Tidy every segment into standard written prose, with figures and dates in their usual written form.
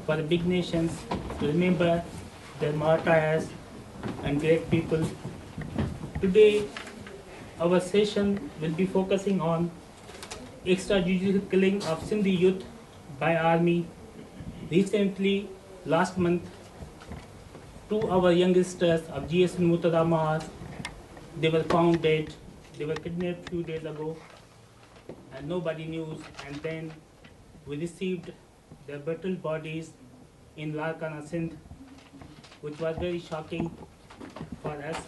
for the big nations to remember their martyrs and great people. Today, our session will be focusing on extrajudicial killing of Sindhi youth by army. Recently, last month, two our youngsters of JSMM, they were found dead. They were kidnapped few days ago, and nobody knew. And then we received their brittle bodies in Larkana, Sindh, which was very shocking for us.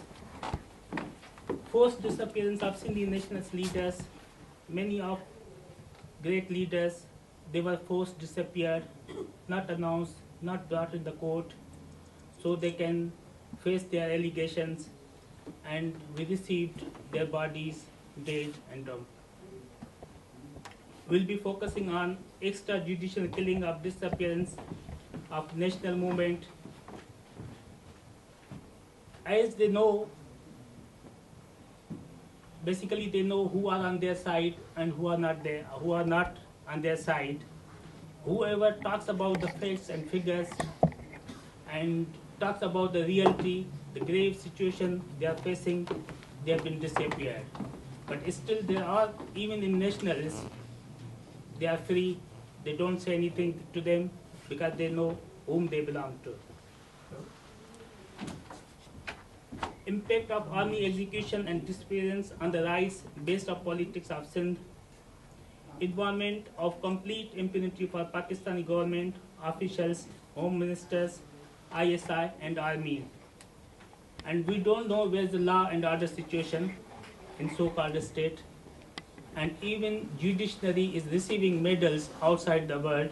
Forced disappearance of Sindhi nationalist leaders. Many of great leaders, they were forced disappeared, not announced, not brought in the court, so they can face their allegations, and we received their bodies dead and dumb. We'll be focusing on extrajudicial killing of disappearance of national movement. As they know, basically they know who are on their side and who are not there, who are not on their side. Whoever talks about the facts and figures and talks about the reality, the grave situation they are facing, they have been disappeared. But still there are, even in nationalists, they are free. They don't say anything to them because they know whom they belong to. Impact of army execution and disappearance on the rise based of politics of Sindh. Environment of complete impunity for Pakistani government, officials, home ministers, ISI and army. And we don't know where's the law and order situation in so-called state. And even judiciary is receiving medals outside the world,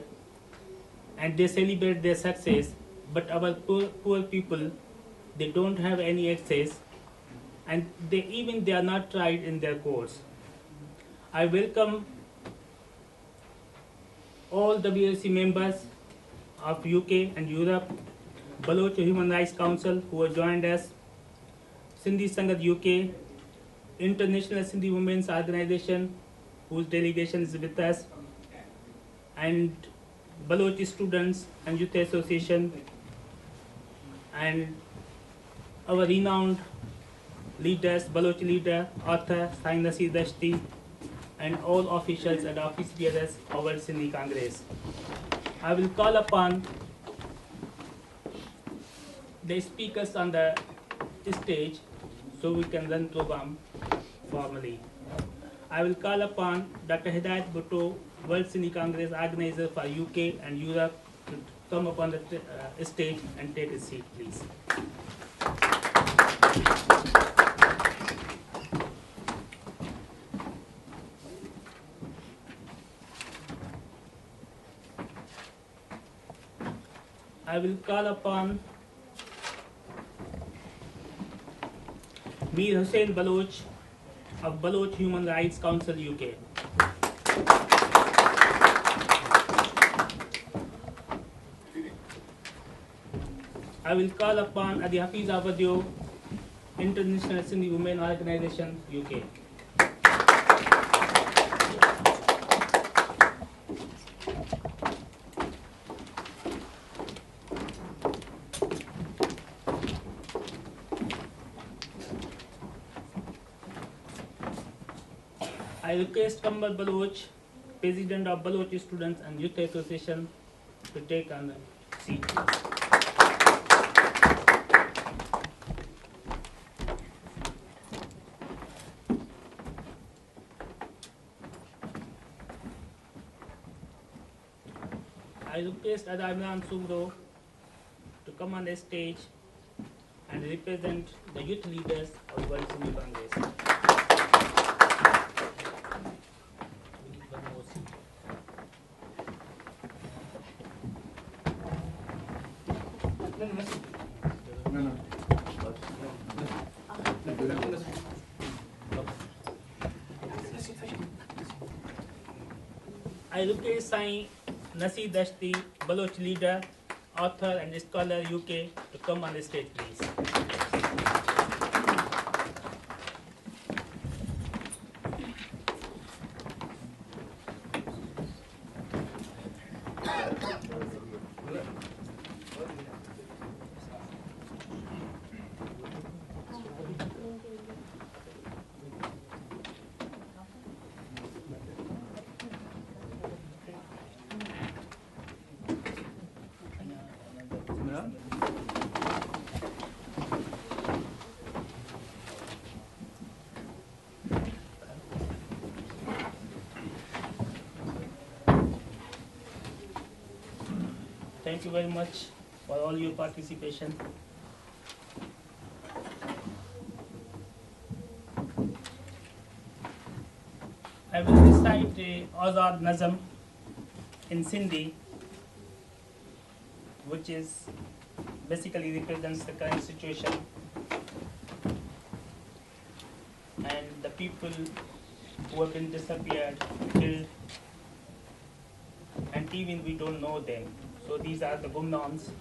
and they celebrate their success, but our poor people, they don't have any access, and they are not tried in their courts. I welcome all WSC members of UK and Europe, Baloch Human Rights Council who have joined us, Sindhi Sangat UK, International Sindhi Women's Organization whose delegation is with us, and Baloch Students and Youth Association, and our renowned leaders, Baloch leader, author, Nasi Dashti, and all officials and office bearers of our Sindhi Congress. I will call upon the speakers on the stage so we can run program formally. I will call upon Dr. Hidayat Bhutto, World Sindhi Congress organizer for UK and Europe, to come upon the stage and take a seat, please. I will call upon Mir Hussain Baloch of Baloch Human Rights Council UK. I will call upon Adi Hafiz Abadio, International Sindhi Women Organization UK. I request Kambar Baloch, President of Baloch Students and Youth Association, to take on the seat. I request Ada Imran Sumro to come on the stage and represent the youth leaders of World Sindhi Congress. I request Nasi Dashti, Baloch leader, author and scholar UK, to come on the stage, please. Thank you very much for all your participation. I will recite Azad Nazam in Sindhi, which is basically represents the current situation and the people who have been disappeared, killed, and even we don't know them. So these are the gumnams.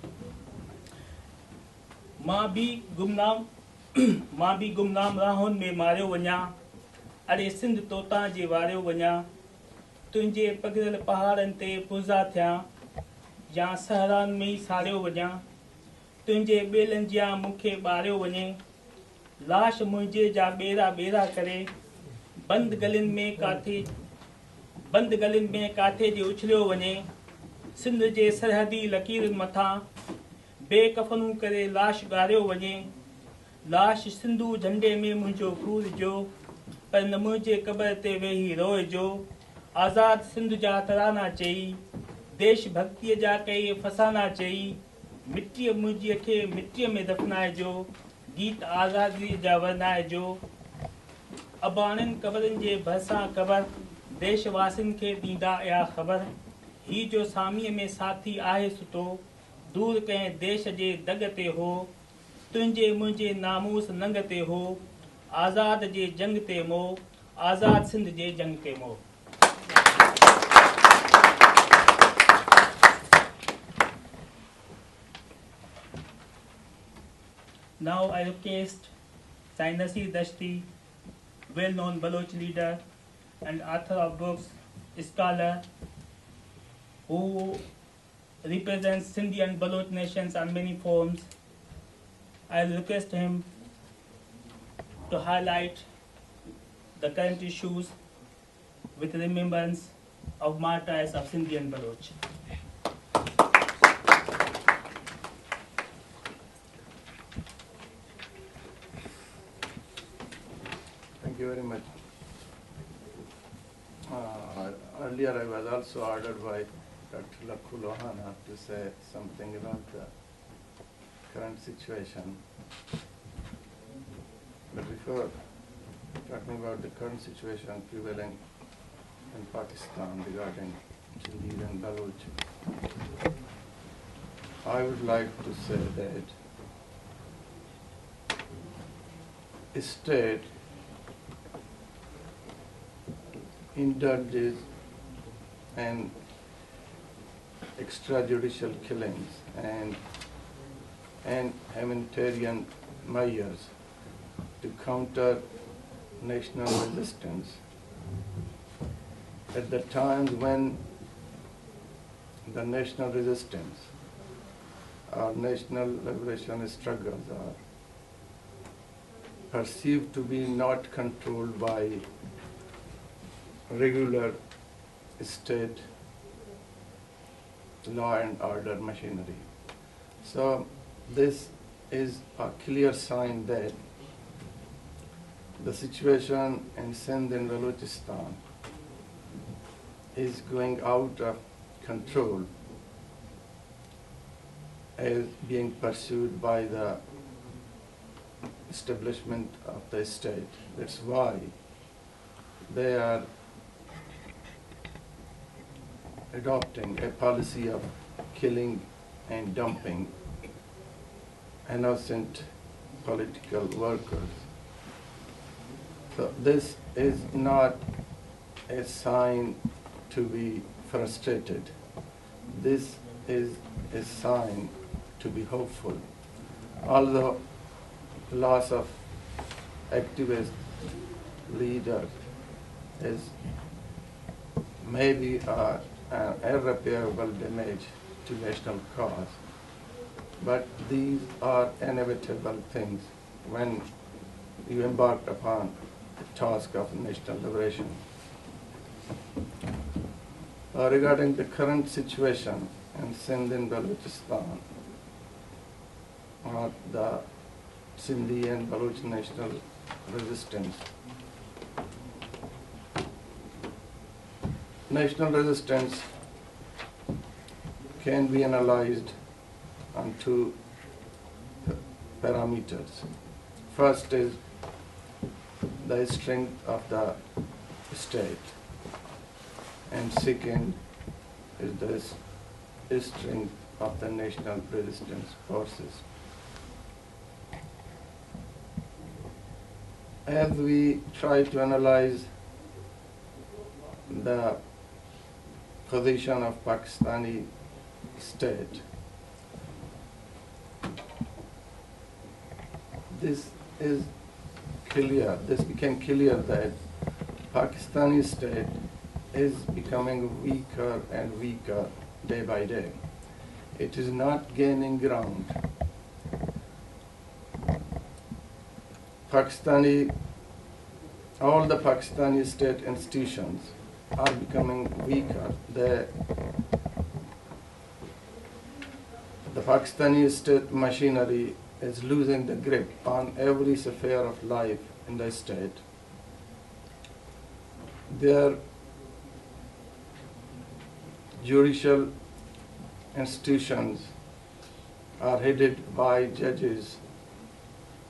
मां भी गुमनाम राहुन में Mario वञा, अरे सिंध तोता जे Wario वञा, तुंहिंजे पगड़ियल पहाड़नि ते पुज़ा थिया, या सहरान में ई साड़ियो वञा, तुंहिंजे ॿेलनि जिया मूंखे ॿारियो वञे, लाश मुंहिंजे जा ॿेरा ॿेरा करे, बंद गलियुनि में काथे जे उछलियो वञे, सिंध जे सरहदी लकीरुनि मथां बेकफनूं करे लाश ॻारियो वञे, लाश सिंधू झंडे में मुंहिंजो फूरिजो, पर न मुंहिंजे क़बर ते वेही रोइजो, आज़ाद सिंध जा तराना चई, देश भक्तीअ जा कई फसाना चई, मिटीअ मुंहिंजीअ खे मिटीअ में दफ़नाइजो, गीत आज़ादीअ जा वरनाइजो, अबाणियुनि क़बरनि जे भरिसां क़बर, देशवासियुनि खे ॾींदा इहा ख़बर, ही जो सामीअ में साथी आहे सुठो, दूर कंहिं देश जे दग ते हो, तुंहिंजे मुंहिंजे नामूस नंग ते हो, आज़ाद जे जंग ते मोह, आज़ाद सिंध जे जंग ते मोह. Now I request Sayyid Nasir Dashti, well-known Baloch leader and author of books, scholar, who represents Sindhi and Baloch nations on many forms. I request him to highlight the current issues with remembrance of martyrs of Sindhi and Baloch. Thank you very much. Earlier I was also ordered by Dr. Lakhu Lohana to say something about the current situation. But before talking about the current situation prevailing in Pakistan regarding Sindhis and Balochs, I would like to say that a state indulges in extrajudicial killings and humanitarian measures to counter national resistance at the times when the national resistance or national liberation struggles are perceived to be not controlled by regular state law and order machinery. So this is a clear sign that the situation in Sindh and Balochistan is going out of control as being pursued by the establishment of the state. That's why they are adopting a policy of killing and dumping innocent political workers. So this is not a sign to be frustrated. This is a sign to be hopeful. Although loss of activist leaders is maybe irreparable damage to national cause. But these are inevitable things when you embark upon the task of national liberation. Regarding the current situation in Sindh and Balochistan, or the Sindhi and Baloch national resistance. National resistance can be analyzed on two parameters. First is the strength of the state, and second is the strength of the national resistance forces. As we try to analyze the position of Pakistani state, this became clear that Pakistani state is becoming weaker and weaker day by day. It is not gaining ground. All the Pakistani state institutions are becoming weaker. The Pakistani state machinery is losing the grip on every sphere of life in the state. Their judicial institutions are headed by judges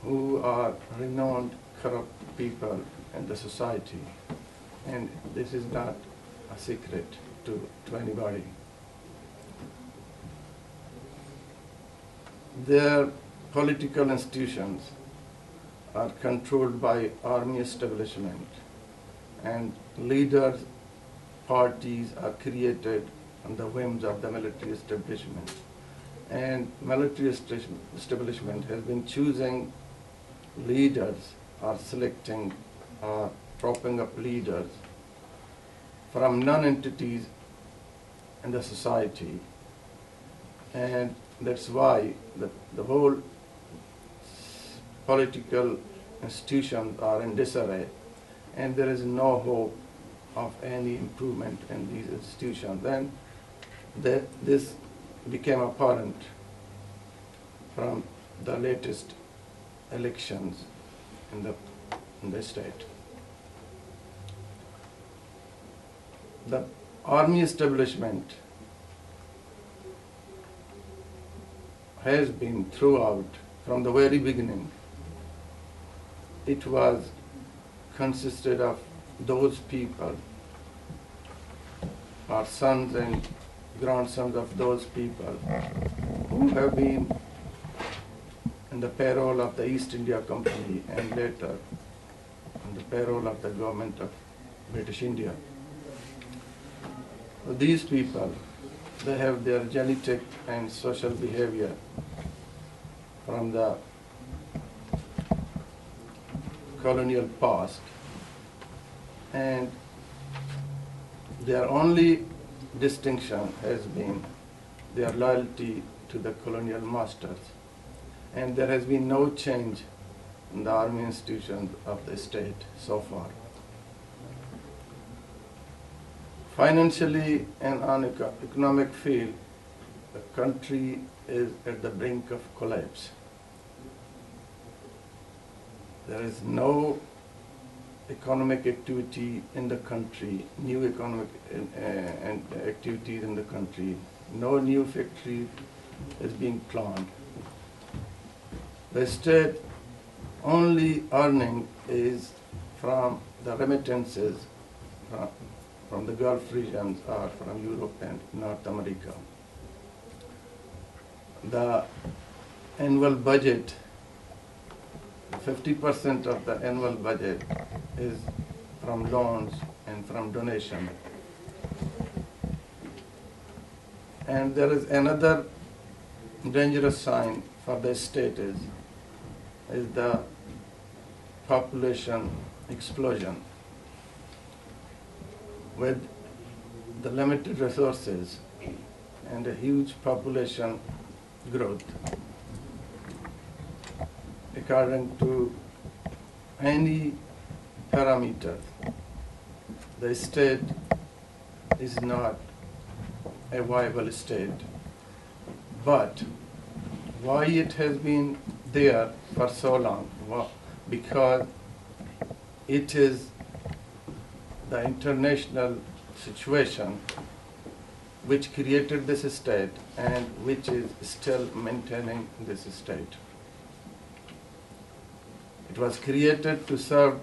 who are renowned corrupt people in the society, and this is not a secret to anybody. Their political institutions are controlled by army establishment, and leaders, parties are created on the whims of the military establishment. And military establishment has been choosing leaders or selecting or propping up leaders from non-entities in the society. And that's why the whole political institutions are in disarray, and there is no hope of any improvement in these institutions. Then this became apparent from the latest elections in the state. The army establishment has been throughout, from the very beginning, it was consisted of those people, our sons and grandsons of those people who have been in the payroll of the East India Company and later on the payroll of the government of British India. These people, they have their genetic and social behavior from the colonial past, and their only distinction has been their loyalty to the colonial masters, and there has been no change in the army institutions of the state so far. Financially and on economic field, the country is at the brink of collapse. There is no economic activity in the country, new economic activities in the country. No new factory is being planned. The state only earning is from the remittances from the Gulf regions or from Europe and North America. The annual budget, 50% of the annual budget is from loans and from donation. And there is another dangerous sign for the state is the population explosion. With the limited resources and a huge population growth, according to any parameter, the state is not a viable state. But why it has been there for so long? Because it is the international situation which created this state and which is still maintaining this state. It was created to serve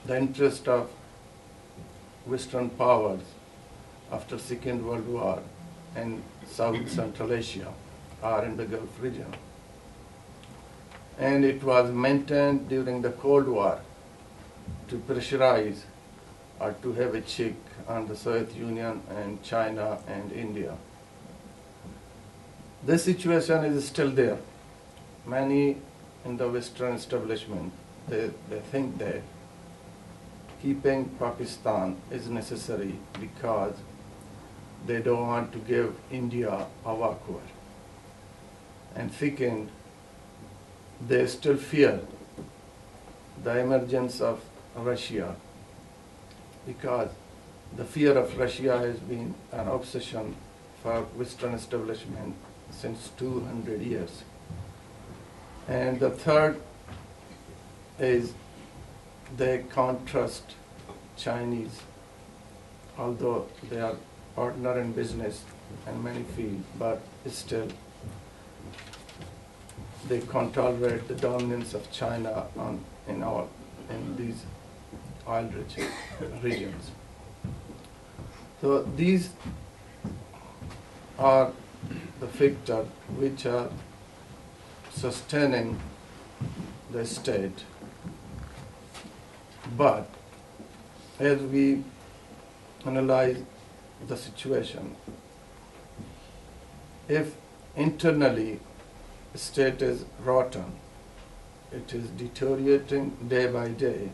the interest of Western powers after Second World War in South Central Asia or in the Gulf region. And it was maintained during the Cold War to pressurize or to have a check on the Soviet Union and China and India. This situation is still there. Many in the Western establishment, they think that keeping Pakistan is necessary because they don't want to give India a walkover. And second, they still fear the emergence of Russia because the fear of Russia has been an obsession for Western establishment since 200 years. And the third is they can't trust Chinese, although they are partner in business in many fields, but still they can't tolerate the dominance of China in these oil-rich regions. So these are the factors which are sustaining the state. But as we analyze the situation, if internally state is rotten, it is deteriorating day by day,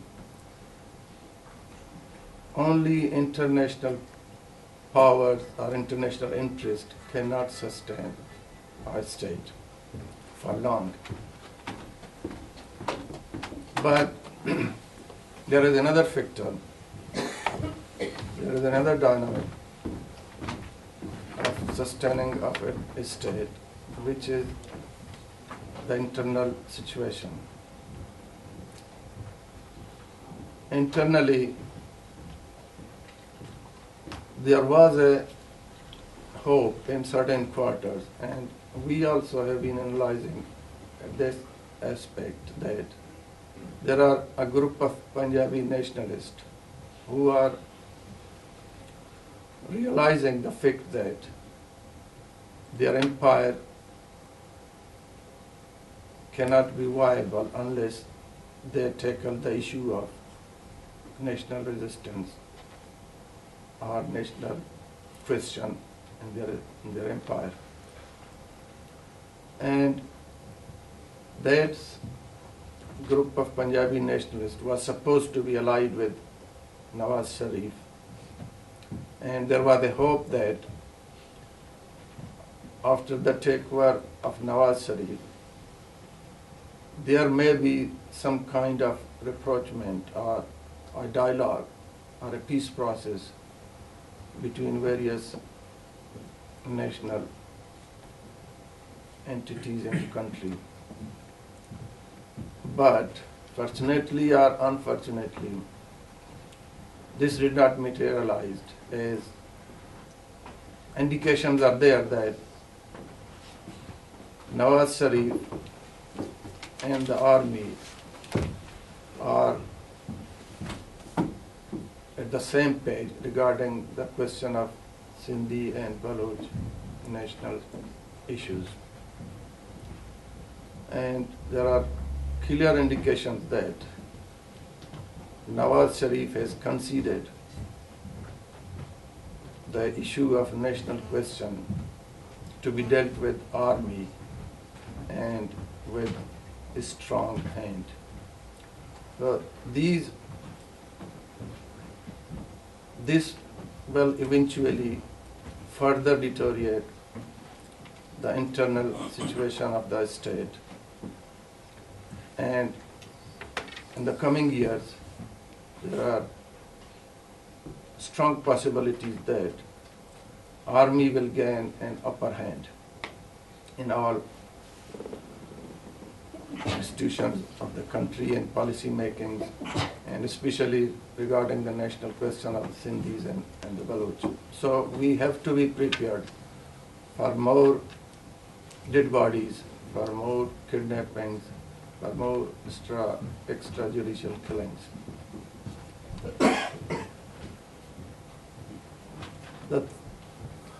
only international powers or international interest cannot sustain our state for long. But there is another factor, there is another dynamic of sustaining of a state, which is the internal situation. Internally, there was a hope in certain quarters, and we also have been analyzing this aspect that there are a group of Punjabi nationalists who are realizing the fact that their empire cannot be viable unless they tackle the issue of national resistance or national question in their empire. And that group of Punjabi nationalists was supposed to be allied with Nawaz Sharif, and there was a hope that after the takeover of Nawaz Sharif, there may be some kind of rapprochement or a dialogue or a peace process between various national entities in the country. But fortunately or unfortunately, this did not materialize, as indications are there that Nawaz Sharif and the army are at the same page regarding the question of Sindhi and Baloch national issues. And there are clear indications that Nawaz Sharif has conceded the issue of national question to be dealt with army and with a strong hand. So this will eventually further deteriorate the internal situation of the state. And in the coming years, there are strong possibilities that Army will gain an upper hand in all institutions of the country and policy making, and especially regarding the national question of the Sindhis and the Balochs. So we have to be prepared for more dead bodies, for more kidnappings, for more extrajudicial killings.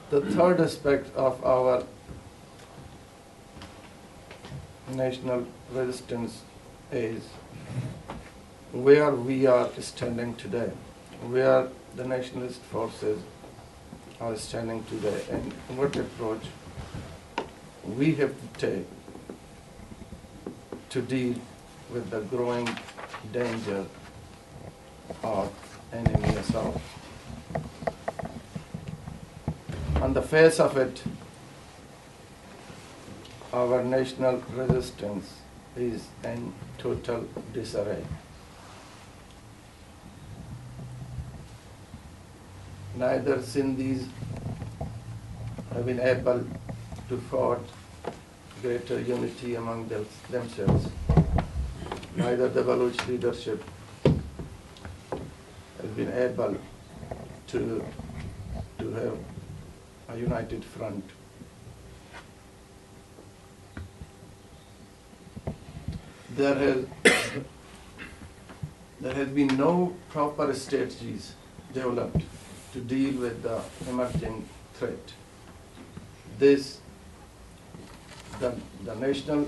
The third aspect of our national resistance is where we are standing today, where the nationalist forces are standing today, and what approach we have to take to deal with the growing danger of enemy assault. On the face of it, our national resistance is in total disarray. Neither Sindhis have been able to forge greater unity among themselves. Neither the Baloch leadership has been able to have a united front. There has been no proper strategies developed to deal with the emerging threat. The national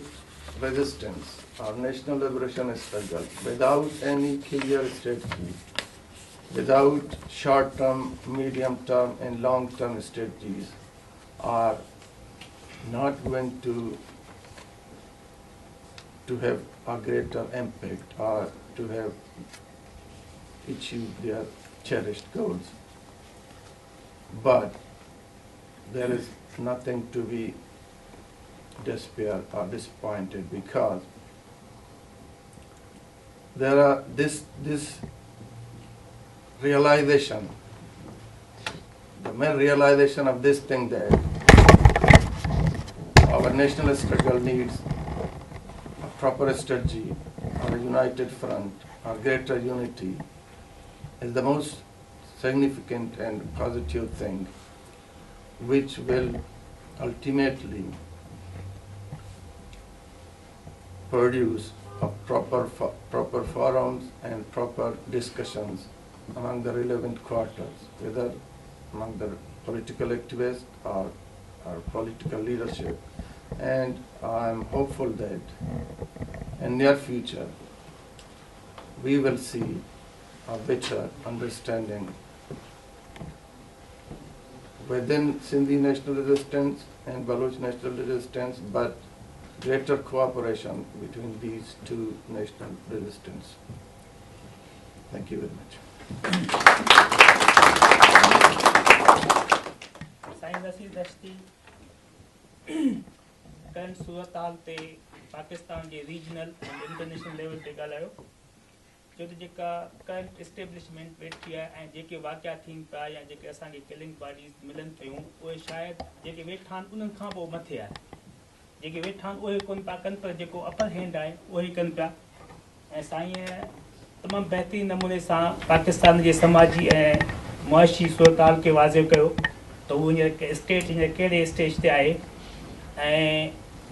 resistance or national liberation struggle, without any clear strategy, without short-term, medium-term, and long-term strategies, are not going to have a greater impact or to have achieved their cherished goals. But there is nothing to be despair or disappointed, because there are this realization, the main realization of this thing, that our national struggle needs a proper strategy or a united front or greater unity, is the most significant and positive thing, which will ultimately produce a proper forums and proper discussions among the relevant quarters, whether among the political activists or political leadership. And I'm hopeful that in near future we will see a better understanding within Sindhi national resistance and Baloch national resistance, but greater cooperation between these two national resistance. Thank you very much. Current सूरत हाल ते पाकिस्तान जे regional and international level ते ॻाल्हायो, छो त जेका current establishment वेठी आहे ऐं जेके वाक़िया थियनि पिया या जेके असांखे किलिंग बॉडीज़ मिलनि पियूं, उहे शायदि जेके वेठा आहिनि उन्हनि खां पोइ मथे आहे। जेके वेठा आहिनि उहे कोन पिया कनि, पर जेको अपर हैंड आहे उहे ई कनि पिया। ऐं साईं तमामु बहितरीन नमूने सां पाकिस्तान जे समाजी ऐं मुआशी सूरत हाल खे वाज़िह कयो त उहो हींअर स्टेट हींअर कहिड़े स्टेज ते आहे ऐं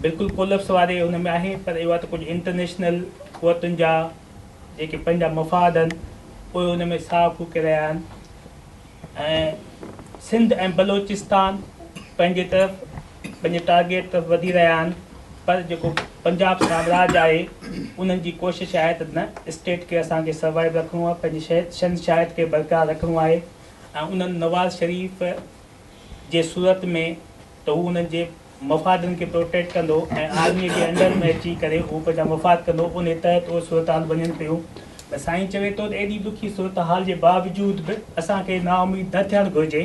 बिल्कुलु कोलप्स वारे हुन में आहे। पर इहो आहे त कुझु इंटरनेशनल क़ुवतुनि जा जेके पंहिंजा मफ़ाद आहिनि उहे हुन में साहु फूके रहिया आहिनि ऐं सिंध ऐं बलोचिस्तान पंहिंजे तरफ़ पंहिंजे टारगेट तरफ़ वधी रहिया आहिनि। पर जेको पंजाब साम्राज आहे उन्हनि जी कोशिशि आहे त न, स्टेट खे असांखे सर्वाइव रखिणो आहे, पंहिंजी शहनशाहियत खे बरक़रार रखिणो आहे। ऐं उन्हनि नवाज़ शरीफ़ जे सूरत में त हू उन्हनि जे मफ़ादनि खे प्रोटेक्ट कंदो ऐं आर्मीअ जे अंडर में अची करे हू पंहिंजा मफ़ाद कंदो, उन तहत उहे सूरत हाल वञनि पियूं। साईं चवे थो त एॾी ॾुखी सूरत हाल जे बावजूद बि असांखे नाउमीद न थियणु घुरिजे।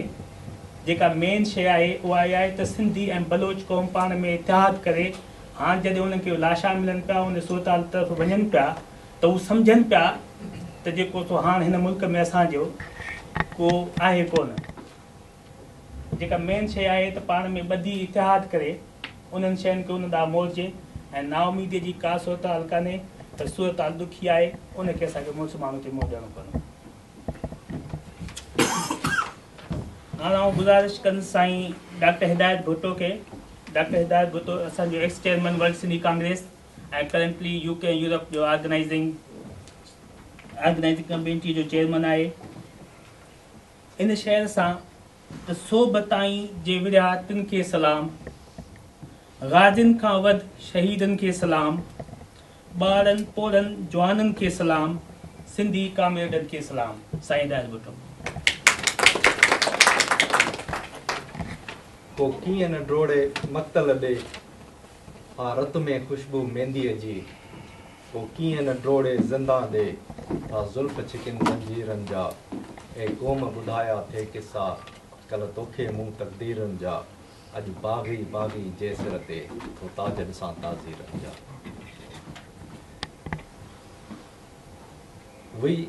जेका मेन शइ आहे उहा इहा आहे त सिंधी ऐं बलोच क़ौम पाण में इतिहाद करे हाणे जॾहिं उन्हनि खे लाशा मिलनि पिया, उन सूरत हाल तरफ़ वञनि पिया त उहे सम्झनि पिया त जेको सो हाणे हिन मुल्क में असांजो को आहे कोन। जेका मेन शइ आहे त पाण में ॿधी इतिहाद करे उन्हनि शयुनि खे उन ॾांहुं मोड़जे ऐं नाउमीदीअ जी का सूरत हाल कान्हे त सूरत हाल ॾुखी आहे, उनखे असांखे मुस्लमानों खे मोड़णो पवंदो। हाणे आउं गुज़ारिश कंदुसि साईं डॉक्टर हिदायत भुट्टो खे। डॉक्टर हिदायत भुट्टो असांजो x chairman world Sindhi Congress ऐं करंटली यूके यूरोप जो ऑर्गेनाइजिंग कमेटी जो चेयरमैन आहे। इन शहर सां त सोबताई जे विरिहातिन खे सलाम, गाज़िन खां वध शहीदनि खे सलाम, ॿारनि पोरनि जवाननि खे सलाम, सिंधी कामरेडनि खे सलाम। साईं हिदायत भुट्टो। को कीअं न ड्रोड़े मक़्तल ॾे आ रत में ख़ुशबू मेहंदीअ जी, को कीअं न ड्रोड़े ज़िंदा ॾे आ ज़ुल्फ़ छिकिन ज़ंजीरनि जा, ऐं क़ौम ॿुधाया थे किसा कल्ह तोखे मूं तक़दीरनि जा, अॼु बाग़ी बाग़ी जे सिर ते तो ताज ॾिसां ताज़ीरनि जा। We,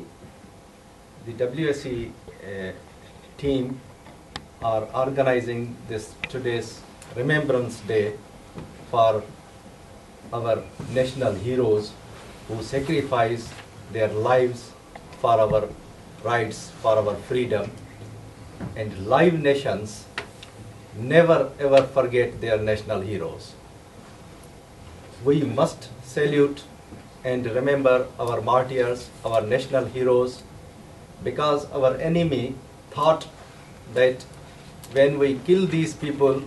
the WSC team, are organizing this today's Remembrance Day for our national heroes who sacrifice their lives for our rights, for our freedom. And live nations never ever forget their national heroes. We must salute and remember our martyrs, our national heroes, because our enemy thought that when we kill these people,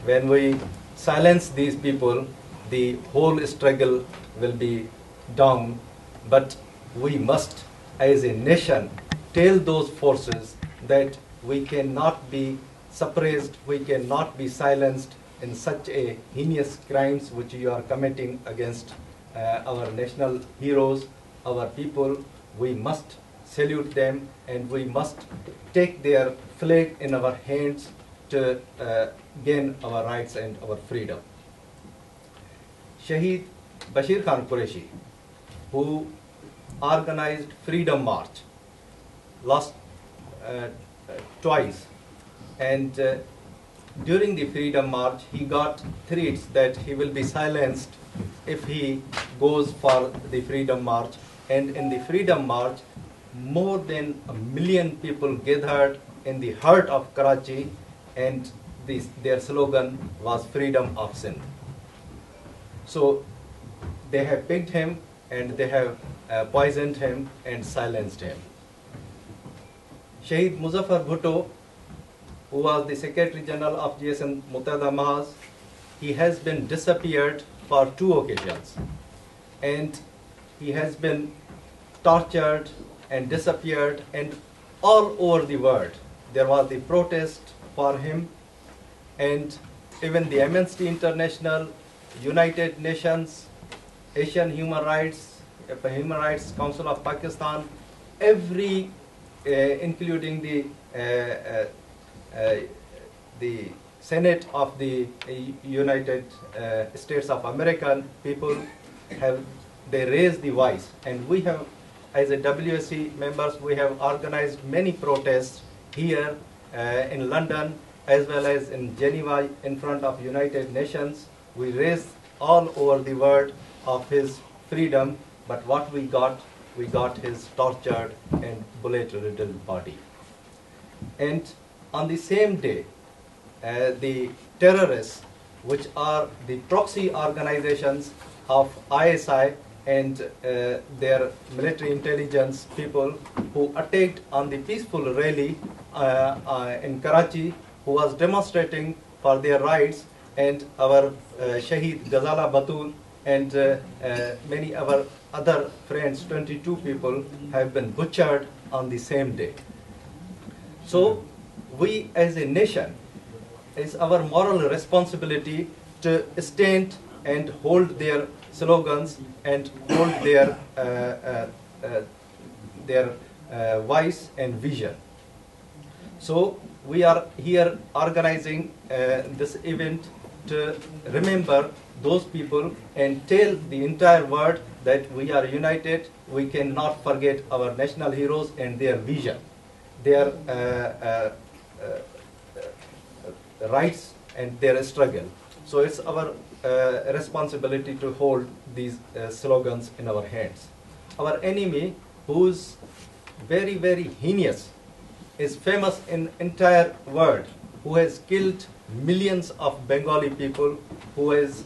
when we silence these people, the whole struggle will be down. But we must, as a nation, tell those forces that we cannot be suppressed, we cannot be silenced in such a heinous crimes which you are committing against our national heroes, our people. We must salute them and we must take their flag in our hands to gain our rights and our freedom. Shaheed Bashir Khan Qureshi, who organized Freedom March last twice, and during the Freedom March he got threats that he will be silenced if he goes for the Freedom March. And in the Freedom March, more than 1 million people gathered in the heart of Karachi, and their slogan was Freedom of Sindh. So they have picked him and they have poisoned him and silenced him. Shaheed Muzaffar Bhutto, who was the Secretary General of JSMM, he has been disappeared for 2 occasions, and he has been tortured and disappeared, and all over the world there was the protest for him, and even the Amnesty International, United Nations, Asian Human Rights Council of Pakistan, every including the Senate of the United States of America, people they raised the voice, and we have, as a WSC members, we have organized many protests here in London as well as in Geneva in front of United Nations. We raised all over the world of his freedom, but what we got his tortured and bullet-riddled body. And on the same day, the terrorists, which are the proxy organizations of ISI and their military intelligence people, who attacked on the peaceful rally in Karachi, who was demonstrating for their rights, and our Shaheed Ghazala Batul and many of our other friends, 22 people, have been butchered on the same day. So we as a nation, it's our moral responsibility to stand and hold their slogans and hold their their voice and vision. So we are here organizing this event to remember those people and tell the entire world that we are united. We cannot forget our national heroes and their vision, their rights and their struggle. So it's our responsibility to hold these slogans in our hands. Our enemy, who's very, very heinous, is famous in entire world, who has killed millions of Bengali people, who has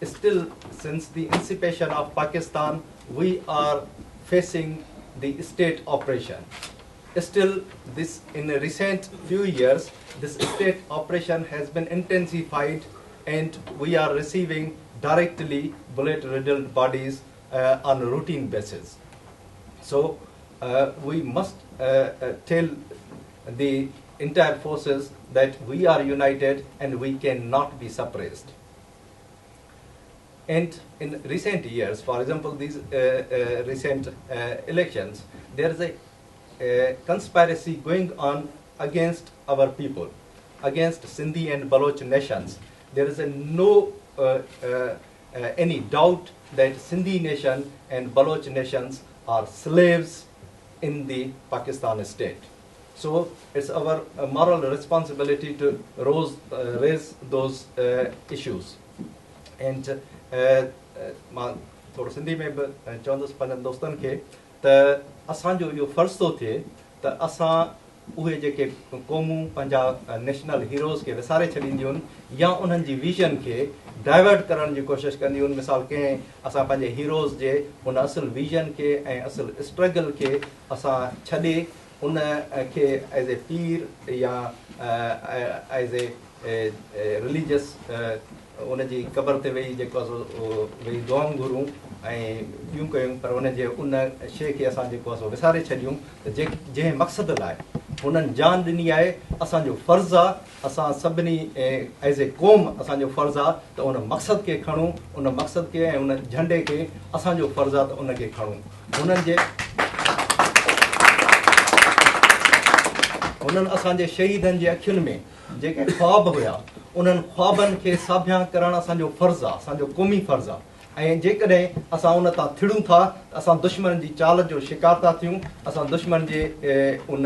still, since the emancipation of Pakistan, we are facing the state operation. Still, this in the recent few years, this state operation has been intensified, and we are receiving directly bullet-riddled bodies on a routine basis. So we must tell the entire forces that we are united and we cannot be suppressed. And in recent years, for example, these recent elections, there is a conspiracy going on against our people, against Sindhi and Baloch nations. There is no any doubt that Sindhi nation and Baloch nations are slaves in the Pakistan state. So it's our moral responsibility to raise those issues. And मां थोरो सिंधी में बि चवंदुसि पंहिंजनि दोस्तनि खे त असांजो इहो फ़र्ज़ु थो थिए त असां उहे जेके क़ौमूं पंहिंजा नेशनल हीरोज़ खे विसारे छॾींदियूं आहिनि या उन्हनि जी विज़न खे डाइवर्ट करण जी कोशिशि कंदियूं आहिनि. मिसाल कंहिं असां पंहिंजे हीरोज़ जे उन असुल विज़न खे ऐं असुल स्ट्रगल खे असां छॾे उन खे एज़ ए पीर या एज़ ए रिलीजियस उनजी क़बर ते वेही जेको आहे वेही दुआऊं घुरूं ऐं ॿियूं कयूं, पर उनजे उन शइ खे असां जेको आहे विसारे छॾियूं त जंहिं मक़सद लाइ हुननि जान ॾिनी आहे, असांजो फ़र्ज़ु आहे असां सभिनी एज़ ए क़ौम असांजो फ़र्ज़ु आहे त उन मक़सद खे खणूं, उन मक़सद खे ऐं उन झंडे खे असांजो फ़र्ज़ु आहे त उनखे खणूं. उन्हनि असांजे शहीदनि जे अखियुनि में जेके ख़्वाब हुया, उन्हनि ख़्वाबनि खे साबिया करणु असांजो फ़र्ज़ु आहे, असांजो क़ौमी फ़र्ज़ु आहे. ऐं जेकॾहिं असां उन तां थिड़ूं था त असां दुश्मन जी चाल जो शिकार था थियूं, असां दुश्मन जे उन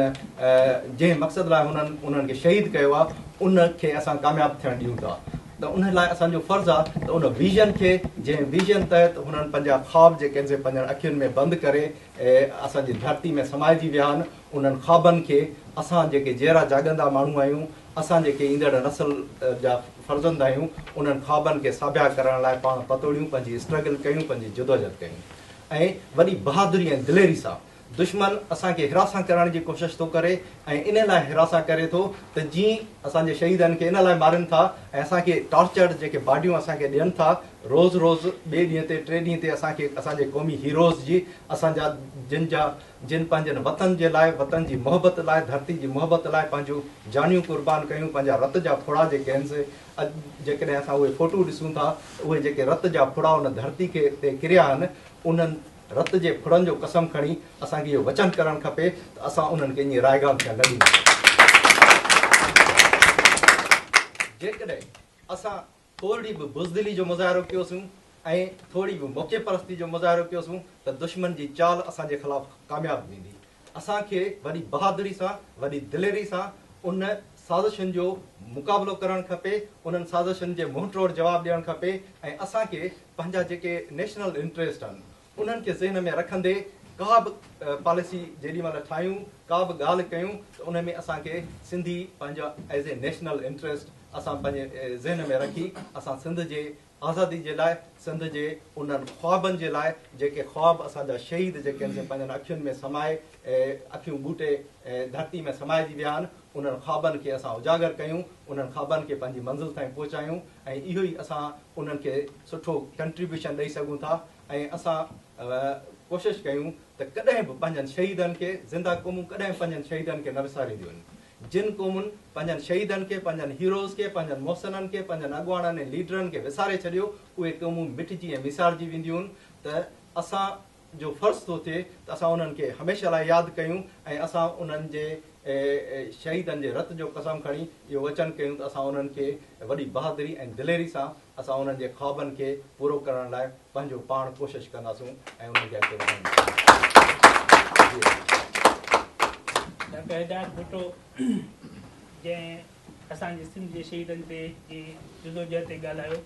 जंहिं मक़सद लाइ उन्हनि खे शहीद कयो आहे उनखे असां कामयाबु थियणु ॾियूं था. त उन लाइ असांजो फ़र्ज़ु आहे त उन विज़न खे, जंहिं विज़न तहत हुननि पंहिंजा ख़्वाब जेके से पंहिंजनि अखियुनि में बंदि करे असांजी धरती में समाइजी विया आहिनि, उन्हनि ख़्वाबनि खे असां जेके जहिड़ा जाॻंदा माण्हू आहियूं, असां जेके ईंदड़ नसल जा फ़र्ज़ंद आहियूं, उन्हनि ख़्वाबनि खे साबिया करण लाइ पाण पतोड़ियूं, पंहिंजी स्ट्रगल कयूं, पंहिंजी जदोजहद कयूं. ऐं वॾी बहादुरी ऐं दिलेरी सां दुश्मन असांखे हिरासा करण जी कोशिशि थो करे ऐं इन लाइ हिरासा करे थो त जीअं असांजे शहीदनि खे इन लाइ मारनि था ऐं असांखे टॉर्चर जेके बाडियूं असांखे ॾियनि था रोज़ रोज़, ॿिए ॾींहं ते टे ॾींहं ते असांखे असांजे क़ौमी हीरोज़ जी, असांजा जिन पंहिंजनि वतन जे लाइ, वतन जी मोहबत लाइ, धरती जी मोहबत लाइ पंहिंजूं जानियूं क़ुर्बान कयूं, पंहिंजा रत जा फुड़ा जेके आहिनि से जेकॾहिं असां उहे फ़ोटू ॾिसूं था, उहे जेके रत जा फुड़ा उन धरती खे ते किरिया आहिनि, उन्हनि रत जे फुड़नि जो कसम खणी असांखे इहो वचन करणु खपे त असां उन्हनि खे ईअं रायगाम थियणु न ॾींदासीं. जेकॾहिं असां थोरी बि बुज़दिली जो मुज़ाहिरो कयोसीं ऐं थोरी बि मौक़े परस्ती जो मुज़ाहिरो कयोसीं त दुश्मन जी चाल असांजे ख़िलाफ़ु कामयाबु थींदी. असांखे वॾी बहादुरी सां, वॾी दिलेरी सां उन साज़िशुनि जो मुक़ाबिलो करणु खपे, उन्हनि साज़िशुनि जे मुंहुं तोड़ जवाबु ॾियणु खपे ऐं असांखे पंहिंजा जेके नेशनल इंट्रस्ट आहिनि उन्हनि खे ज़हन में रखंदे का बि पॉलिसी जेॾी महिल ठाहियूं, का बि ॻाल्हि कयूं त उन में असांखे सिंधी पंहिंजा एज़ ए नेशनल इंट्रस्ट असां पंहिंजे ज़हन में रखी असां सिंध जे आज़ादी जे लाइ, सिंध जे उन्हनि ख़्वाबनि जे लाइ जेके ख़्वाब असांजा शहीद जेके आहिनि पंहिंजनि अखियुनि में समाए अखियूं ॿूटे धरती में समाइजी विया आहिनि, उन्हनि ख़्वाबनि खे असां उजागर कयूं, उन्हनि ख़्वाबनि खे पंहिंजी मंज़िल ताईं पहुचायूं ऐं इहो ई असां उन्हनि खे सुठो कंट्रीब्यूशन ॾेई सघूं था. ऐं असां कोशिशि कयूं त कॾहिं बि पंहिंजनि शहीदनि खे, ज़िंदा क़ौमूं कॾहिं पंहिंजनि शहीदनि खे न विसारींदियूं आहिनि. जिन क़ौमुनि पंहिंजनि शहीदनि खे, पंहिंजनि हीरोज़ खे, पंहिंजनि मोहसिननि खे, पंहिंजनि अॻुवाणनि ऐं लीडरनि खे विसारे छॾियो, उहे क़ौमूं मिटिजी ऐं विसारजी वेंदियूं आहिनि. त असां जो फ़र्ज़ थो थिए त असां उन्हनि खे हमेशह लाइ यादि कयूं ऐं असां उन्हनि जे शहीदनि जे रत जो कसम खणी इहो वचन कयूं त असां उन्हनि खे वॾी बहादुरी ऐं दिलेरी सां असां उन्हनि जे ख़्वाबनि खे पूरो करण लाइ पंहिंजो पाण कोशिशि कंदासीं ऐं उन्हनि खे अॻिते वधाईंदासीं। डॉक्टर हिदायत भुट्टो जंहिं असांजे सिंध जे शहीदनि ते जुदोजहद ते ॻाल्हायो,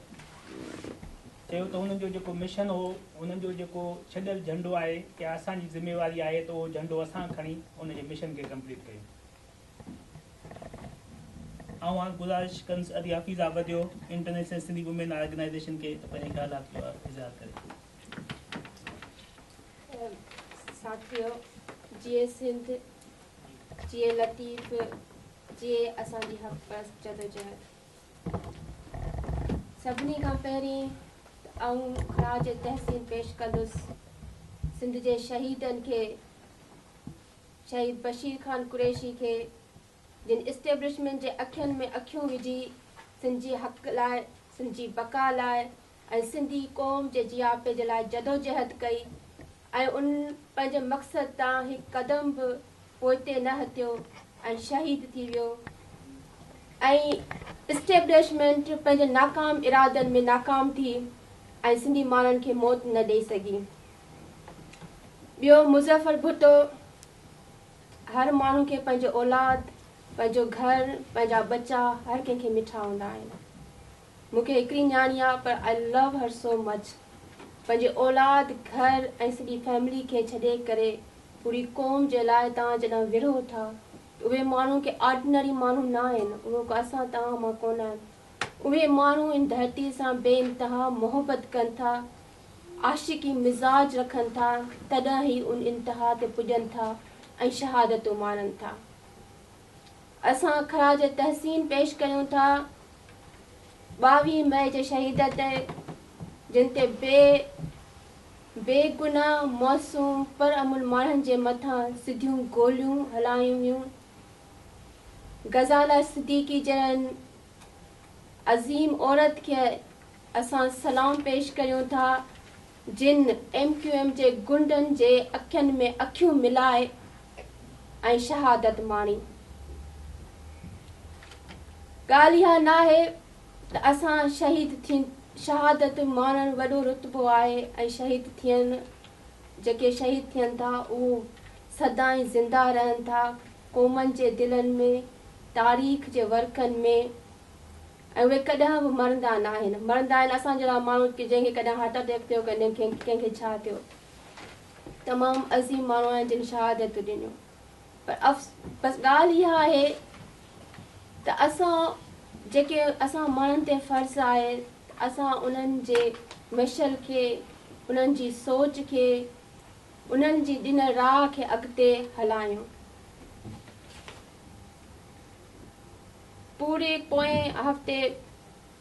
चयो त हुननि जो जेको मिशन हो, हुननि जो जेको छॾियल झंडो आहे कि असांजी ज़िम्मेवारी आहे त उहो झंडो असां खणी उनजे मिशन खे कंप्लीट कयूं। ऐं हाणे गुज़ारिश कंदुसि अदी हफ़ीज़ा वधियो इंटरनेशनल सिंधी वुमेन ऑर्गेनाइज़ेशन खे त पंहिंजे ख़्यालात जो इज़हार करे। साथियो, जीअं सिंध, जीअं लतीफ़, जीअं असांजी हक़ जदोजहद, सभिनी खां पहिरीं ख़राज तहसीन पेश कंदुसि सिंध जे शहीदनि खे, शहीद बशीर ख़ान कुरैशी खे, जिन इस्टेब्लिशमेंट जे अखियुनि में अखियूं विझी सिंध जे हक़ लाइ, सिंध जी बका लाइ ऐं सिंधी क़ौम जे जियापे जे लाइ जदोजहद कई ऐं उन पंहिंजे मक़सद तां हिकु क़दम बि पोइते न हथियो ऐं शहीद थी वियो ऐं इस्टेब्लिशमेंट पंहिंजे नाकाम इरादनि में नाकाम थी ऐं सिंधी माण्हुनि खे मौत न ॾेई सघी। ॿियो, मुज़फ़र भुट्टो हर माण्हू खे पंहिंजो औलाद, पंहिंजो घर, पंहिंजा बच्चा हर कंहिंखे मिठा हूंदा आहिनि। मूंखे हिकिड़ी न्याणी आहे पर I love her so much. पंहिंजे औलाद, घर ऐं सॼी फैमिली खे छॾे करे पूरी क़ौम जे लाइ तव्हां जॾहिं विढ़ो था, उहे माण्हू के ऑर्डिनरी माण्हू न आहिनि, उहे असां तव्हां मां कोन आहिनि। उहे माण्हू इन धरती सां बेइंतहा मोहबत कनि था, आशिकी मिज़ाज रखनि था, तॾहिं ई उन इंतहा ते पुॼनि था ऐं शहादतूं माणनि था। असां ख़राज तहसीन पेश कयूं था 22 मई जे शहीद ते, जिन ते बेगुनाह मौसूम पर अमुल माण्हुनि जे मथां सिधियूं गोलियूं हलायूं हुयूं। गज़ाला सिद्दीकी जहिड़नि अज़ीम औरत खे असां सलाम पेश कयूं था, जिन MQM जे गुंडनि जे अखियुनि में अखियूं मिलाए ऐं शहादत माणी। ॻाल्हि इहा न आहे त असां शहादत माणणु वॾो रुतबो आहे ऐं शहीद थियनि, जेके शहीद थियनि था उहो सदाईं ज़िंदा रहनि था क़ौमनि जे दिलनि में, तारीख़ जे वर्कनि में, ऐं उहे कॾहिं बि मरंदा न आहिनि। मरंदा आहिनि असां जहिड़ा माण्हू की जंहिंखे कॾहिं हार्ट अटैक थियो, कॾहिं कंहिंखे छा थियो। तमामु अज़ीम माण्हू आहिनि जिन शहादत ॾिनियूं। पर बसि ॻाल्हि इहा आहे त असां माण्हुनि ते फ़र्ज़ु आहे असां उन्हनि जे मशल खे, उन्हनि जी सोच खे, उन्हनि जी ॾिन राह खे अॻिते हलायूं। पूरे पोएं हफ़्ते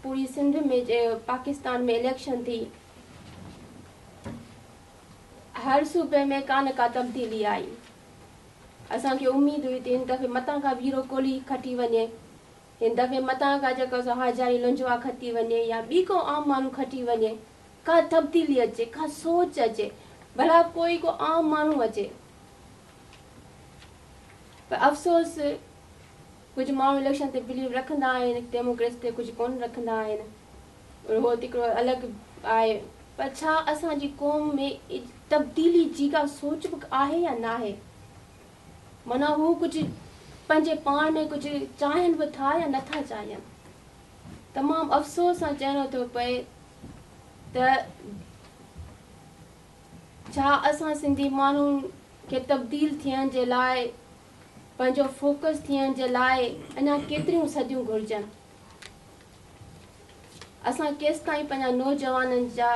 पूरी सिंध में पाकिस्तान में इलेक्शन थी। हर सूबे में का न का तब्दीली आई। असांखे उम्मीद हुई त हिन दफ़े मतां खां वीरो कोहली खटी वञे, हिन दफ़े मतां खां जेको हाजारी लुंजवा खटी वञे या ॿी को आम माण्हू खटी वञे, का तब्दीली अचे, का सोच अचे, भला कोई को आम माण्हू अचे। पर अफ़सोस कुझु माण्हू इलेक्शन ते बिलीव रखंदा आहिनि, डेमोक्रेसी ते कुझु कोन रखंदा आहिनि, उहो हिकिड़ो अलॻि आहे। पर छा असांजी क़ौम में तब्दीली जी का सोच आहे या न आहे? माना हू कुझु पंहिंजे पाण में कुझु चाहिनि बि था या नथा चाहिनि। तमामु अफ़सोस सां चवणो थो पए त छा असां सिंधी माण्हुनि खे तब्दील थियण जे लाइ, पंहिंजो फोकस थियण जे लाइ अञा केतिरियूं सदियूं घुरिजनि। असां केसि ताईं पंहिंजा नौजवाननि जा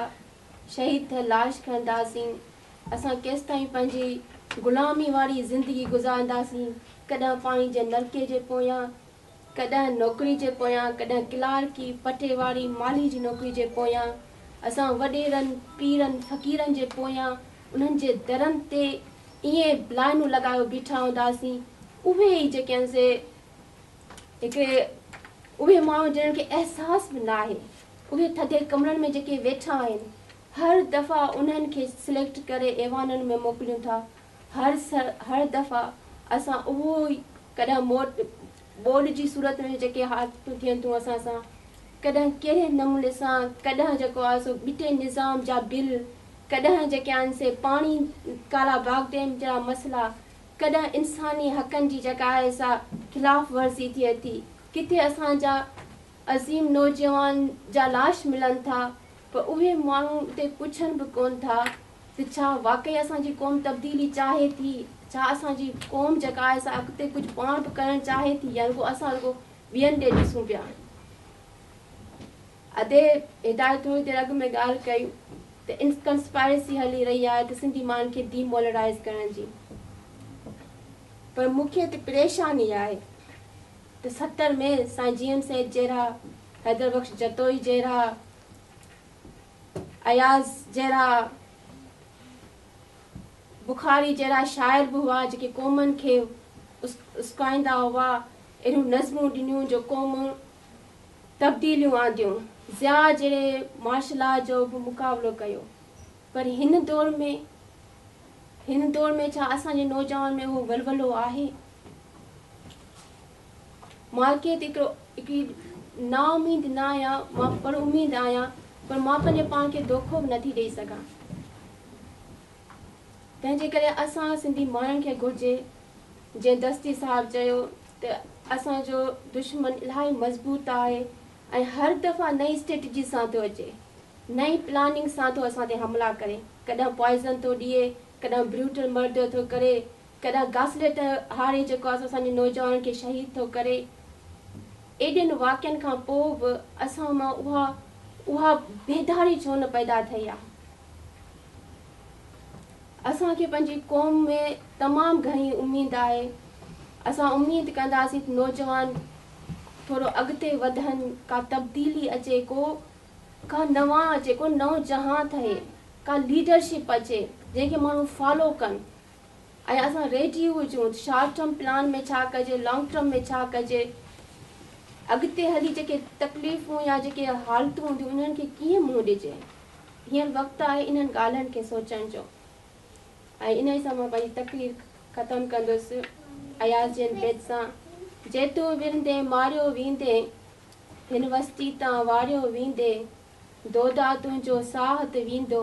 शहीद थियल लाश खणंदासीं, असां केसि ताईं पंहिंजी ग़ुलामी वारी ज़िंदगी गुज़ारंदासीं, कॾहिं पाणी जे नलके जे पोयां, कॾहिं नौकिरी जे पोयां, कॾहिं क्लार्की पटेवारी माली जी नौकिरी जे पोयां, असां वॾेरनि पीरनि फ़क़ीरनि जे पोयां उन्हनि जे दरनि ते ईअं लाइनूं लॻायो बीठा हूंदासीं। उहे ई जेके आहिनि से हिकिड़े उहे माण्हू जिन्हनि खे अहसास बि न आहे, उहे थधे कमरनि में जेके वेठा आहिनि, हर दफ़ा उन्हनि खे सिलेक्ट करे एवाननि में मोकिलियूं था। हर दफ़ा असां उहो ई कॾहिं ॿोल जी सूरत में जेके हालतूं थियनि थियूं असां सां, कॾहिं कहिड़े नमूने सां, कॾहिं जेको आहे सो ॿिटे निज़ाम जा बिल, कॾहिं जेके आहिनि से पाणी काला बाग डैम जा मसइला, कॾहिं इंसानी हक़नि जी जेका आहे सा ख़िलाफ़ वर्ज़ी थिए थी, किथे असांजा अज़ीम नौजवान जा लाश मिलनि था, पर उहे माण्हू उते पुछनि बि कोन था त छा वाक़ई असांजी क़ौम तब्दीली चाहे थी, छा असांजी क़ौम जेका आहे सा अॻिते कुझु पाण बि करणु चाहे थी, या रुॻो असां रुॻो ॿियनि ॾे ॾिसूं पिया। अधे हिदायत थोरी देरि अॻु में ॻाल्हि कई त कंस्पायरेसी हली रही आहे त सिंधी माण्हुनि खे डीमोलराइज़ करण जी, पर मूंखे त परेशानी आहे त 70 में साईं जीएम सेठ जहिड़ा, हैदर बख्श जतोई जहिड़ा, अयाज़ जहिड़ा, बुखारी जहिड़ा शाइर बि हुआ जेके क़ौमनि खे उस्काईंदा हुआ, अहिड़ियूं नज़मूं ॾिनियूं जो क़ौम तब्दीलियूं आंदियूं, ज़िया जहिड़े मार्शल आर्ट जो बि मुक़ाबिलो कयो। पर हिन दौर में छा असांजे नौजवान में उहो वलवलो आहे? मूंखे त हिकिड़ी नाउमीद न आहियां, मां पर उमीद आहियां, पर मां पंहिंजे पाण खे धोखो बि नथी ॾेई सघां। तंहिंजे करे असां सिंधी माण्हुनि खे घुरिजे, जीअं दस्ती साहिबु चयो त असांजो दुश्मन इलाही मज़बूत आहे ऐं हर दफ़ा नई स्ट्रेटजी सां थो अचे, नई प्लानिंग सां थो असां ते हमला करे, कॾहिं पॉइज़न थो ॾिए, कॾहिं ब्रूटल मर्डर थो करे, कॾहिं गासलेट हारे जेको आहे असांजे नौजवान खे शहीद थो करे। एॾनि वाक़ियनि खां पोइ बि असां मां उहा बेदारी छो न पैदा थी आहे? असांखे पंहिंजी क़ौम में तमामु घणी उमेद आहे। असां उमेद कंदासीं त नौजवान थोरो अॻिते वधनि, का तब्दीली अचे, का नवां अचे, को नओं जहां थिए, का लीडरशिप अचे जंहिंखे माण्हू फॉलो कनि, ऐं असां रेडी हुजूं शॉर्ट टर्म प्लान में छा कजे, लॉन्ग टर्म में छा कजे, अॻिते हली जेके तकलीफ़ूं या जेके हालतूं हूंदियूं उन्हनि खे कीअं मुंहुं ॾिजे। हींअर वक़्तु आहे इन्हनि ॻाल्हियुनि खे सोचण जो। ऐं इन ई सां मां पंहिंजी तकरीर ख़तमु कंदुसि अयाज़ जे बैत सां। जेतो विरंदे मारियो वेंदे, हिन वस्ती तां वारियो वेंदे, दोदा तुंहिंजो साह त वेंदो,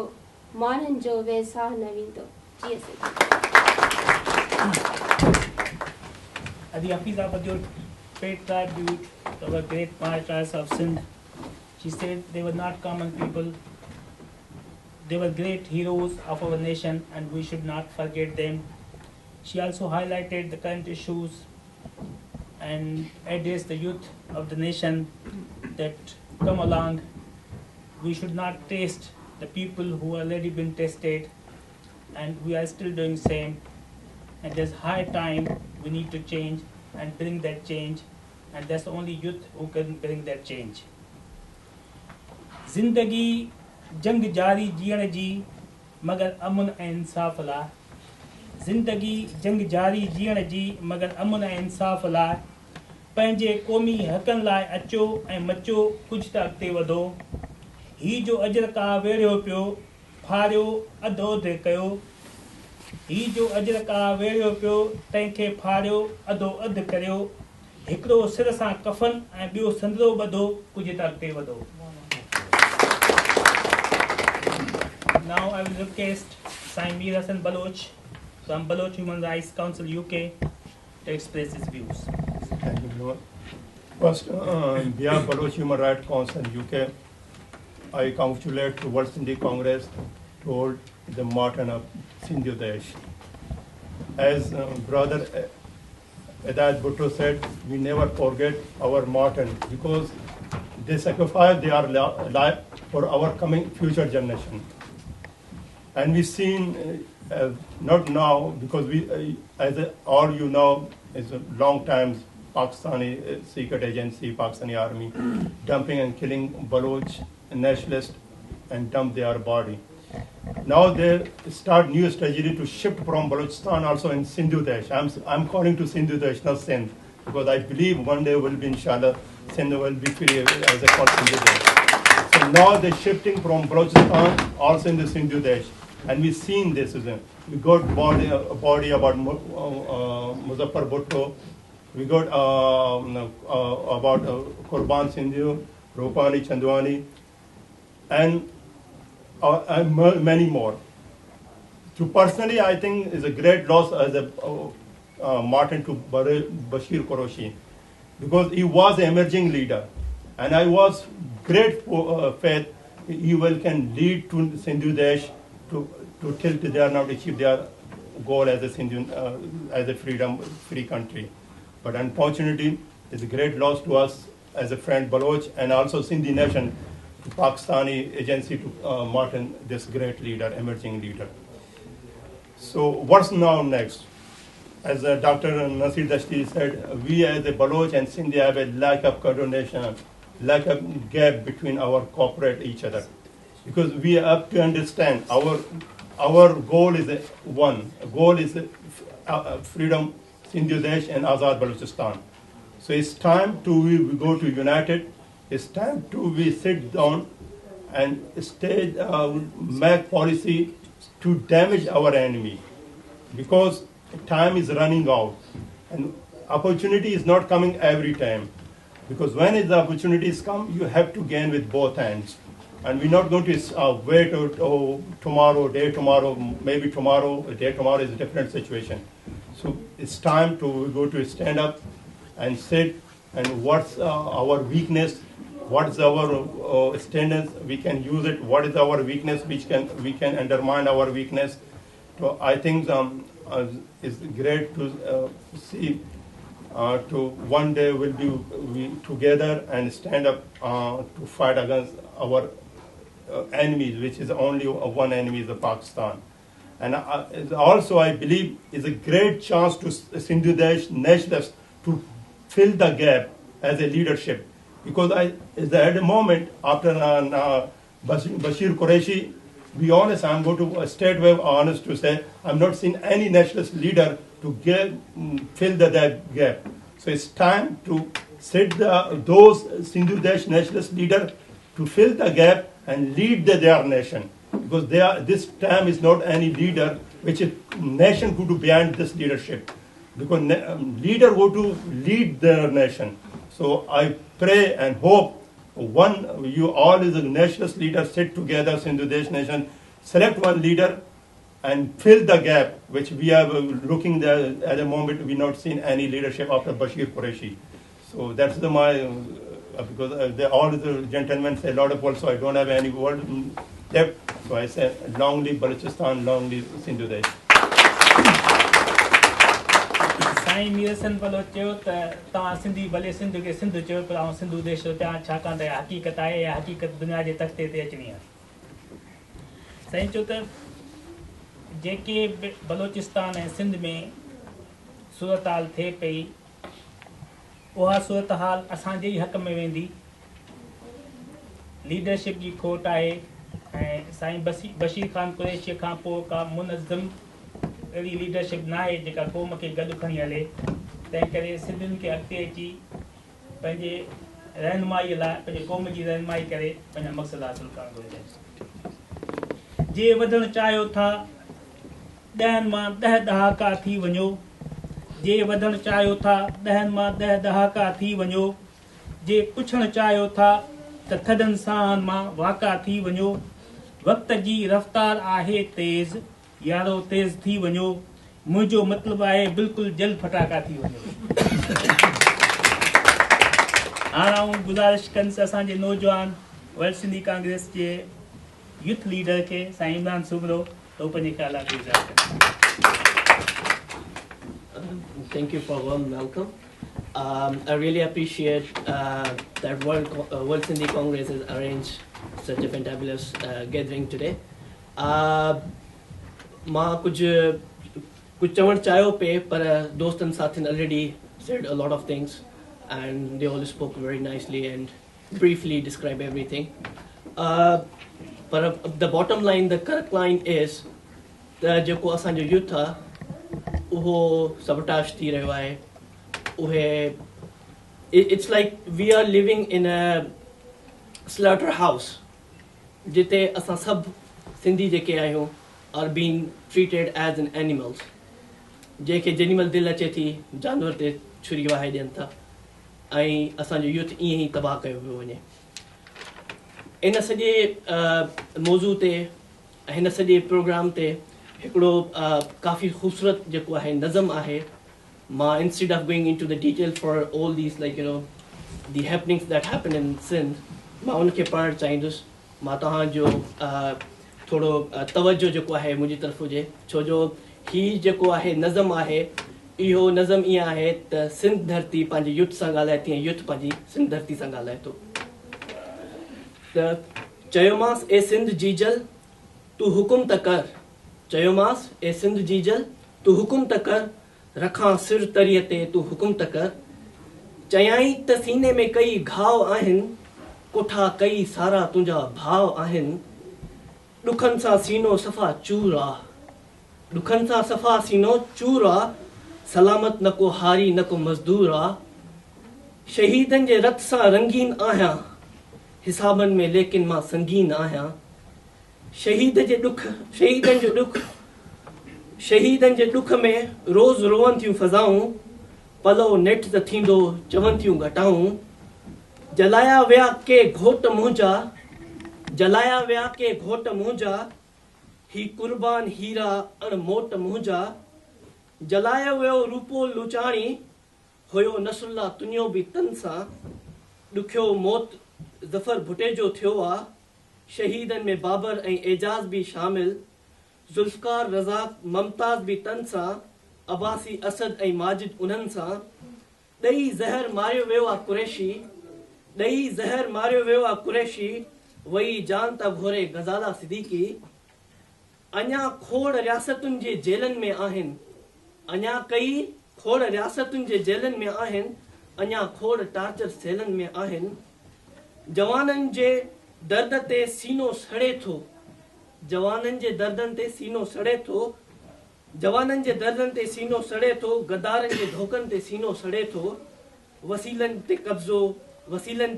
माण्हुनि जो वेसाह न वेंदो। Adi Hafiza Badur paid tribute to our great martyrs of Sindh. She said they were not common people. They were great heroes of our nation and we should not forget them. She also highlighted the current issues and addressed the youth of the nation that come along. We should not test the people who already been tested, and we are still doing same. And there's high time we need to change and bring that change, and that's the only youth who can bring that change. Zindagi जंग जारी जीअण जी मगर Amun ऐं इंसाफ़ लाइ, ज़िंदगी जंग जारी जीअण जी मगर अमुन ऐं इंसाफ़ लाइ, पंहिंजे क़ौमी हक़नि लाइ अचो ऐं मचो कुझु त अॻिते वधो। ही जो अजर का वेड़ियो पियो फारियो अधो अधु कयो, ही जो अजर का वेड़ियो पियो तंहिंखे फारियो अधो अधु करियो, हिकिड़ो सिर सां कफ़न ऐं ॿियो संदरो ॿधो कुझु त अॻिते वधो। Now I will request Sindhis and Balochs from Baloch Human Rights Council UK to express his views. Thank you, Lord. First, via Baloch Human Rights Council UK, I congratulate the World Sindhi Congress to hold the martyr of Sindhi Desh. As brother Bhutto said, we never forget our martyrs because they sacrifice their life for our coming future generation. And we've seen, not now, because we, as all you know, is a long time Pakistani secret agency, Pakistani Army, dumping and killing Baloch nationalists and dump their body. Now they start new strategy to shift from Balochistan also in Sindhu Desh. I'm calling to Sindhu Desh, not Sindh, because I believe one day will be, inshallah, Sindh will be free as a called Sindhu Desh. So now they're shifting from Balochistan also in the Sindhu Desh. And we've seen this. We got body about Muzaffar Bhutto. We got about Qurban Sindhu, Rupani Chandwani, and many more. So personally, I think it's a great loss as a martyr to Bashir Qureshi, because he was an emerging leader, and I was great faith he can lead to Sindhu Desh to till they are not achieve their goal as a Sindhu, as a free country. But unfortunately, it's a great loss to us as a friend Baloch and also Sindhi nation, to Pakistani agency to Martin, this great leader, emerging leader. So what's now next? As Dr. Nasir Dashti said, we as a Baloch and Sindhi have a lack of coordination, lack of gap between our cooperate each other. Because we have to understand our goal is one. Goal is freedom, Sindhu Desh and Azad Balochistan. So it's time we go to united. It's time we sit down and make policy to damage our enemy, because time is running out and opportunity is not coming every time. Because when the opportunities come, you have to gain with both hands. And we're not going to wait tomorrow, maybe tomorrow, day tomorrow is a different situation. So it's time to go to stand up and sit, and what's our weakness, what's our stance, we can use it, what is our weakness, we can undermine our weakness. So I think it's great to see to one day we'll be together and stand up to fight against our enemies, which is only one enemy, is the Pakistan. And also I believe is a great chance to Sindhu Desh nationalists to fill the gap as a leadership. Because at the moment, after Bashir Qureshi, be honest, I'm going to state way honest to say, I'm not seeing any nationalist leader to fill the gap. So it's time to set those Sindhu Desh nationalist leaders to fill the gap and lead their nation. Because this time is not any leader which a nation could do beyond this leadership. Because leader go to lead their nation. So I pray and hope you all as a nationalist leader sit together, Sindhu Desh nation, select one leader and fill the gap which we are looking there at the moment. We not seen any leadership after Bashir Qureshi. So that's my because all the gentlemen say a lot of words, so I don't have any word left. So I say long live Balochistan, long live Sindhu Desh. Sain Mirsan Baloch चयो त तव्हां सिंधी भले सिंध खे सिंध चयो पर आउं सिंधु देश जो चवां, छाकाणि त हक़ीक़त आहे, इहा हक़ीक़त दुनिया जे तख़्ते ते अचणी आहे। साईं चयो त जेके बलोचिस्तान ऐं सिंध में सूरत हाल थिए पई, उहा सूरत हाल असांजे ई हक़ में वेंदी। लीडरशिप जी खोट आहे ऐं साईं बशीर ख़ान कुरैशीअ खां पोइ का मुनज़्ज़म अहिड़ी लीडरशिप न आहे जेका क़ौम खे गॾु खणी हले। तंहिं करे सिंधियुनि खे अॻिते अची पंहिंजे रहनुमाईअ लाइ, पंहिंजे क़ौम जी रहनुमाई करे पंहिंजा मक़सद हासिलु करणु घुरिजे। जे वधणु चाहियो था 10 मां 10 दहाका थी वञो, जे वधणु चाहियो था 10 मां 10 दहाका थी वञो, जे पुछणु चाहियो था त थधनि साहनि मां वाका थी वञो। वक़्त जी रफ़्तार आहे तेज़, यारो तेज़ थी वञो, मुंहिंजो मतिलबु आहे बिल्कुलु जल फटाका थी वञो। हाणे आउं गुज़ारिश कंदुसि असांजे नौजवान वर्ल्ड सिंधी कांग्रेस जे यूथ लीडर खे साईं इमरान सुमरो त हू पंहिंजे ख़्यालात इज़हार कनि। Thank you for warm welcome. I really appreciate that World Sindhi Congress has arranged such a fantabulous gathering today. मां कुछ चवण चाहियो पे, पर दोस्तन साथिन already said a lot of things and they all spoke very nicely and briefly describe everything. But the bottom line, the correct line is that जेको असांजो youth आहे उहो sabotage थी रहियो आहे। उहे it's like we are living in a slaughterhouse जिते असां सभु सिंधी जेके आहियूं are being treated as an animals, जंहिंखे जेॾीमहिल दिलि अचे थी जानवर ते छुरी वाहे ॾियनि था ऐं असांजो यूथ ईअं ई तबाह कयो पियो वञे। इन सॼे मौज़ू ते, हिन सॼे प्रोग्राम ते हिकिड़ो काफ़ी ख़ूबसूरत जेको आहे नज़म आहे। मां instead of going into the detail for all these like the happenings that happen in Sindh, मां उनखे पढ़णु चाहींदुसि। मां तव्हांजो थोरो तवजो जेको आहे मुंहिंजी तरफ़ हुजे, छो जो हीउ जेको आहे नज़म आहे, इहो नज़म ईअं आहे त सिंध धरती पंहिंजे युथ सां ॻाल्हाए तीअं युथ पंहिंजी सिंध धरती सां ॻाल्हाए थो। त चयोमांसि ए सिंध जीजल तूं हुकुम त कर, चयोमांसि ए सिंध जीजल तूं हुकुम त कर, रखां सिर तरीअ ते तूं हुकुम त कर। चयाई त सीने में कई घाव आहिनि, कोठा कई सारा तुंहिंजा भाव आहिनि। ॾुखनि सां सीनो सफ़ा चूर आ, ॾुखनि सां सफ़ा सीनो चूर आ, सलामत न को हारी न को मज़दूर आ। शहीदनि जे रत सां रंगीन आहियां, हिसाबनि में लेकिन मां संगीन आहियां। शहीदनि जे ॾुख में रोज़ रोअनि थियूं फ़ज़ाऊं, पलो नेठ त थींदो चवनि थियूं घटाऊं। जलाया विया के घोट मुंहिंजा, जलाया विया के घोट मुंहिंजा, ही कुर्बान हीरा अणमोट मुंहिंजा। जलायो वियो रूपो लुचाणी, हुयो नसरुल्ला तुंहिंजो बि तन सां। ॾुखियो मौत ज़फ़र भुटे जो थियो आ, शहीदनि में बाबर ऐं एजाज़ बि शामिल। ज़ुल्फ़कार रज़ाक ममताज़ बि तन सां, अब्बासी असद ऐं माजिद उन्हनि सां। ॾेई ज़हर मारियो वियो आहे कुरैशी, ॾेई ज़हर मारियो वियो आहे कुरैशी, वई जान था घोरे गज़ाला सिद्दीकी। अञा खोड़ रियासतुनि जे जेलनि में आहिनि, अञा कई खोड़ रियासतुनि जे जेलनि में आहिनि, अञा खोड़ टार्चर सेलनि में आहिनि। जवाननि जे दर्द ते सीनो सड़े थो, जवाननि जे दर्दनि ते सीनो सड़े थो, जवाननि जे दर्दनि ते सीनो सड़े थो, गद्दारनि जे धोखनि ते सीनो सड़े थो। वसीलनि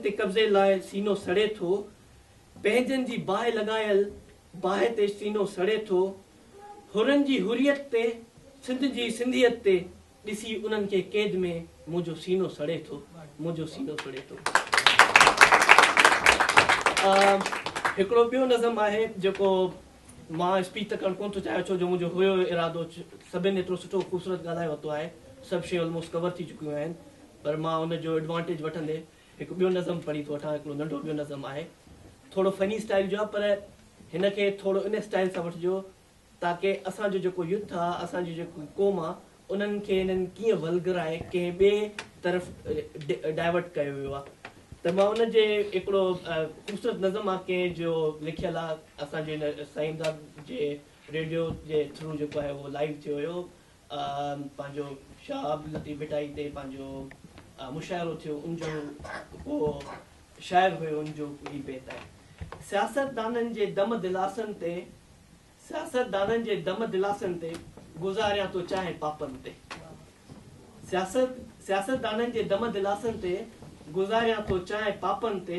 ते कब्ज़े लाइ सीनो सड़े थो, पंहिंजनि जी बाहि लॻायल बाहि ते सीनो सड़े थो। हुरनि जी हुरियत ते, सिंध जी सिंधियत ते ॾिसी उन्हनि खे क़ैद में मुंहिंजो सीनो सड़े थो, मुंहिंजो सीनो सड़े थो। हिकिड़ो ॿियो नज़म आहे जेको मां स्पीच त करणु कोन थो चाहियां, छो जो मुंहिंजो हुयो इरादो, सभिनि एतिरो सुठो ख़ूबसूरत ॻाल्हाए वरितो आहे, सभु शयूं ऑलमोस्ट कवर थी चुकियूं आहिनि, पर मां उनजो एडवांटेज वठंदे हिकु ॿियो नज़म पढ़ी थो वठां। हिकिड़ो नंढो ॿियो नज़म आहे, थोरो फनी स्टाइल जो आहे, पर हिनखे थोरो इन स्टाइल सां वठिजो ताकी असांजो जेको युथ आहे, असांजी जेको क़ौम आहे, उन्हनि खे हिननि कीअं वल्गराए कंहिं ॿिए तरफ़ डाइवर्ट कयो वियो आहे। त मां उनजे हिकिड़ो ख़ूबसूरत नज़म आहे कंहिं जो लिखियलु आहे, असांजे हिन साईं साहिब जे रेडियो जे थ्रू जेको आहे उहो लाइव थियो हुयो, पंहिंजो शाह लतीफ़ भिटाई ते पंहिंजो मुशाइरो थियो, उनजो उहो शाइर हुयो, उनजो ही बेत आहे। सियासतदाननि जे दम दिलासनि ते, सियासतदाननि जे दम दिलासनि ते गुज़ारियां थो चाहे पापनि ते। सियासतदाननि जे दम दिलासनि ते गुज़ारियां थो चाहे पापनि ते।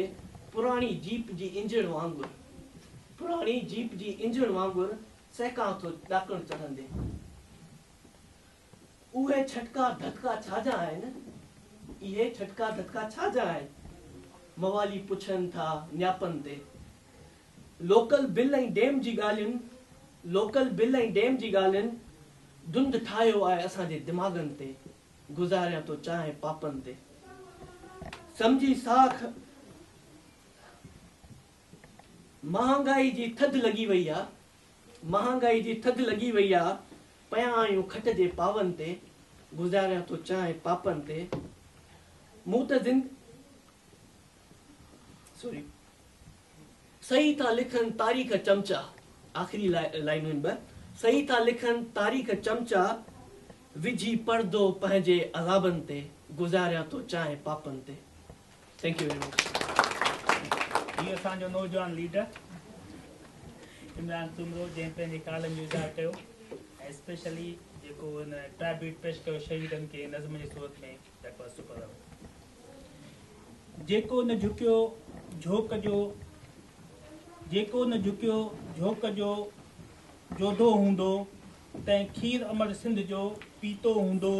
पुराणी जीप जी इंजण वांगुरु, पुराणी जीप जी इंजण वांगुरु सहकां थो ॾाकण चढ़ंदे। उहे छटका धटका छाजा आहिनि, इहे छटका धटका छाजा आहिनि, मवाली पुछनि था न्यापनि ते। लोकल बिल ऐं डैम जी ॻाल्हियुनि, लोकल बिल ऐं डैम जी ॻाल्हियुनि धुंध ठाहियो आहे असांजे दिमाग़नि ते, गुज़ारियां थो चाहे पापनि ते। सम्झी साख महांगाई जी थधि लॻी वई आहे, महांगाई जी थधि लॻी वई आहे, पिया आहियूं खट जे पावनि ते, गुज़ारियां थो चाहे पापनि ते। मूं त सही था लिखनि तारीख़ चमचा, आख़िरी लाइनुनि ॿ, सही था लिखनि तारीख़ चमचा, विझी पर्दो पंहिंजे अज़ाबनि ते, गुज़ारियां थो चाहे पापनि ते। Thank you very much. ये असांजो नौजवान लीडर इमरान तुमरो, जंहिं पंहिंजे कालम जो इज़हार कयो, ऐं स्पेशली जेको हिन ट्राइब्यूट पेश कयो शहीदनि खे नज़म जी सूरत में, दैट वाज़ सुपर। जेको न झुकियो झोंक जो जेको न झुकियो झोक जो जोधो हूंदो तंहिं खीर अमर सिंध जो पीतो हूंदो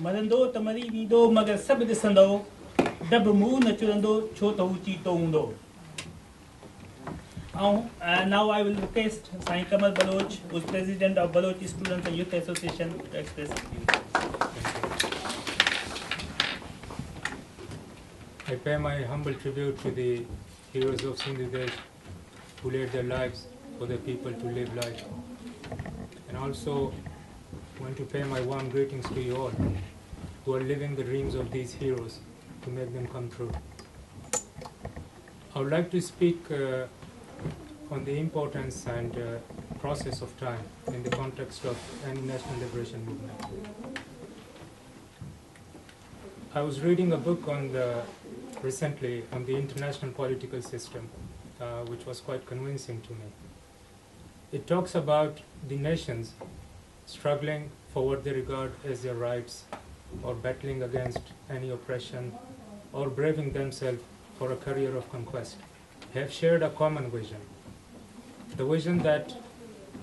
मरंदो त मरी वेंदो मगर सभु ॾिसंदो डब मुंहुं न चुरंदो छो त हू चीतो हूंदो Now I will request Sai Kamal Baloch, who is President of Baloch Students and Youth Association, to express his views. I pay my humble tribute to the heroes of Sindhi who laid their lives for the people to live life. And also want to pay my warm greetings to you all who are living the dreams of these heroes to make them come true. I would like to speak on the importance and process of time in the context of any national liberation movement. I was reading a book recently on the international political system, which was quite convincing to me. It talks about the nations struggling for what they regard as their rights, or battling against any oppression, or braving themselves for a career of conquest, have shared a common vision. The vision that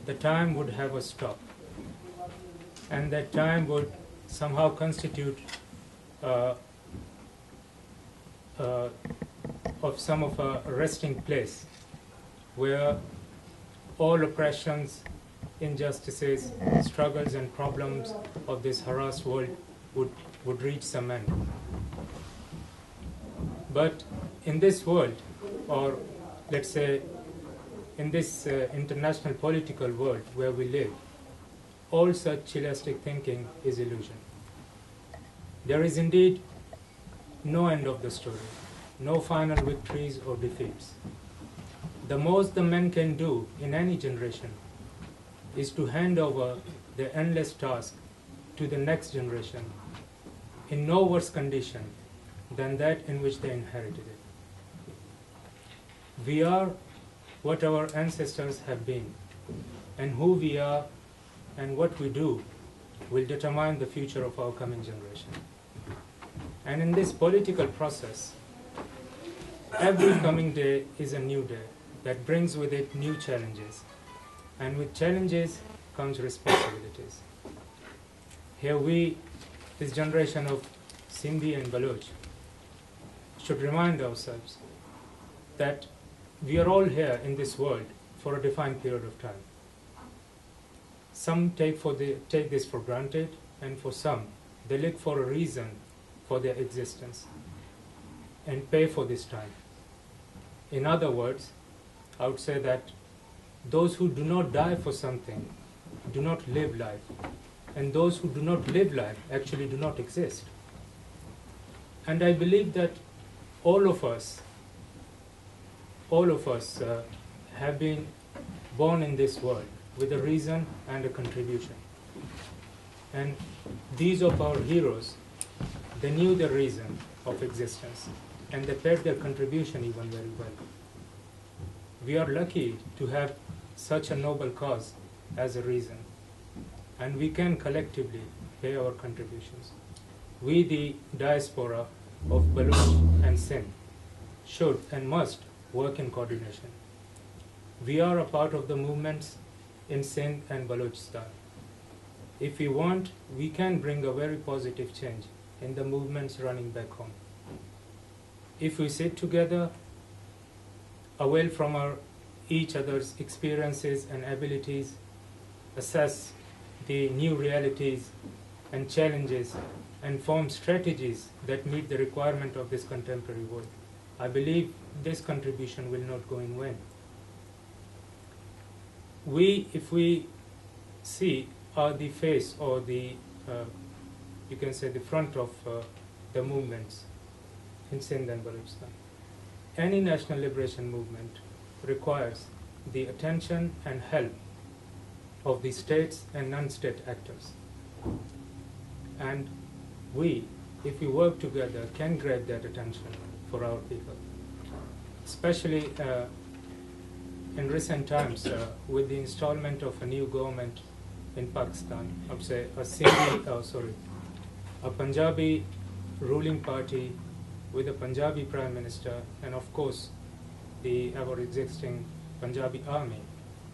the time would have a stop, and that time would somehow constitute of some of a resting place where all oppressions, injustices, struggles and problems of this harassed world would reach some end. But in this world, or let's say in this international political world where we live, all such chilastic thinking is illusion. There is indeed no end of the story, no final victories or defeats. The most the men can do in any generation is to hand over the endless task to the next generation in no worse condition than that in which they inherited it. We are what our ancestors have been, and who we are and what we do will determine the future of our coming generation. And in this political process, every coming day is a new day that brings with it new challenges, and with challenges comes responsibilities. Here we, this generation of Sindhi and Baloch, should remind ourselves that we are all here in this world for a defined period of time. Some take this for granted, and for some, they look for a reason for their existence and pay for this time. In other words, I would say that those who do not die for something do not live life, and those who do not live life actually do not exist. And I believe that all of us have been born in this world with a reason and a contribution. And these of our heroes, they knew the reason of existence, and they paid their contribution even very well. We are lucky to have such a noble cause as a reason, and we can collectively pay our contributions. We, the diaspora of Baloch and Sindh, should and must work in coordination. We are a part of the movements in Sindh and Balochistan. If we want, we can bring a very positive change in the movements running back home. If we sit together, avail from each other's experiences and abilities, assess the new realities and challenges, and form strategies that meet the requirement of this contemporary world, I believe this contribution will not go in vain. We, if we see, are the face or the, you can say, the front of the movements in Sindh and Balochistan. Any national liberation movement requires the attention and help of the states and non-state actors. And we, if we work together, can grab that attention for our people. Especially in recent times, with the installment of a new government in Pakistan, I would say a Punjabi ruling party with a Punjabi Prime Minister, and of course the ever existing Punjabi Army,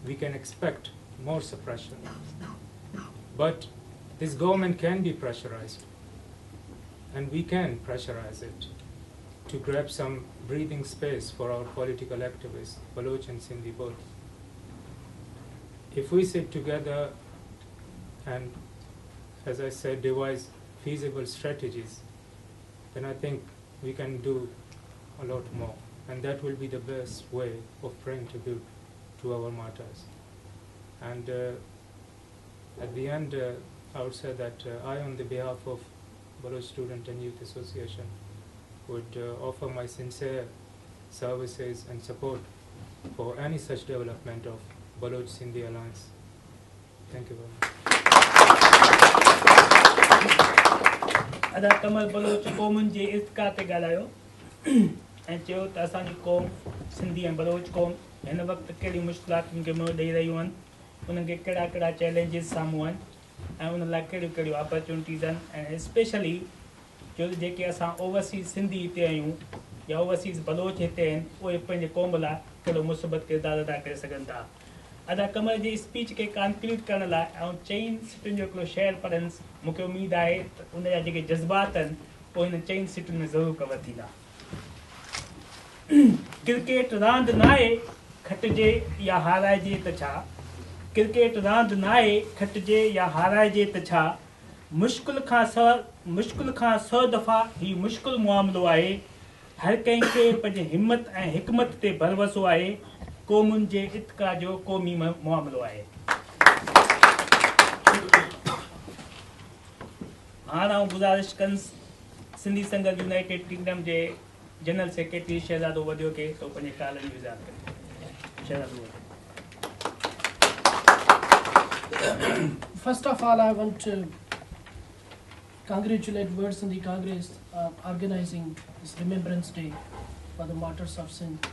we can expect more suppression. But this government can be pressurized, and we can pressurize it to grab some breathing space for our political activists, Baloch and Sindhi both. If we sit together and, as I said, devise feasible strategies, then I think we can do a lot more. And that will be the best way of praying tribute to our martyrs. And at the end, I would say that I, on the behalf of Baloch Student and Youth Association, would offer my sincere services and support for any such development of Baloch Sindhi Alliance. Thank you very much. अदा कमल Bloch क़ौमुनि जे इर्तिक़ा ते ॻाल्हायो ऐं चयो त असांजी क़ौम सिंधी ऐं Bloch क़ौम हिन वक़्तु कहिड़ियूं मुश्किलातुनि खे मुंहुं ॾेई रहियूं आहिनि, उन्हनि खे कहिड़ा कहिड़ा चैलेंजिस साम्हूं आहिनि ऐं उन लाइ कहिड़ियूं कहिड़ियूं अपॉर्चुनिटीज़ आहिनि, ऐं स्पेशली जो जेके असां ओवरसीज़ सिंधी हिते आहियूं या ओवरसीज़ बलोच हिते आहिनि, उहे पंहिंजे क़ौम लाइ कहिड़ो मुसीबत किरदारु अदा करे सघनि था। अदा कमल जी स्पीच खे कंक्लूड करण लाइ ऐं चइनि सिटुनि जो हिकिड़ो शेयर पढ़नि, मूंखे उमेदु आहे त उन जा जेके जज़्बात आहिनि उहे हिन चइनि सिटुनि में ज़रूरु कवर थींदा। क्रिकेट रांदि न आहे खटिजे या हाराइजे त छा, क्रिकेट रांदि न आहे खटिजे या हाराइजे त छा, मुश्किल खां सौ दफ़ा ही मुश्किल मामिलो आहे, हर कंहिंखे पंहिंजे हिमत ऐं हिकमत ते भरवसो आहे, क़ौमुनि जे इत्का जो क़ौमी मामिलो आहे। हाणे आउं गुज़ारिश कंदुसि सिंधी संघ यूनाइटेड किंगडम जे जनरल सेक्रेटरी शहज़ादो वॾियो खे तो पंहिंजे ख़्याल जी इज़हार करे। शहज़ादो First of all, I want to congratulate World Sindhi Congress organizing this Remembrance Day for the martyrs of Sindh.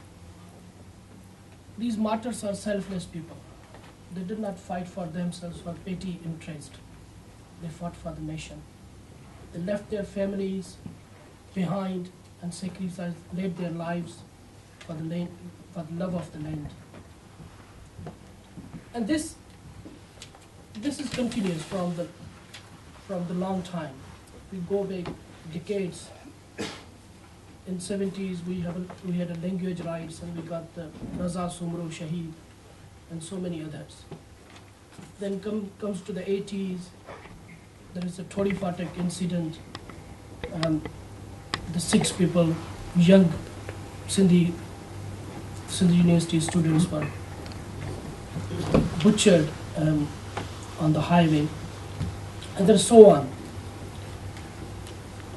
These martyrs are selfless people. They did not fight for themselves for petty interest. They fought for the nation. They left their families behind and sacrificed, laid their lives for the land, for the love of the land. And this is continuous from the long time. We go back decades. In 70s we had a language rights, and we got the Raza Sumro Shaheed and so many others. Then comes to the 80s. There is a Tori Fatak incident. The 6 people, young Sindhi University students, were butchered on the highway, and then so on.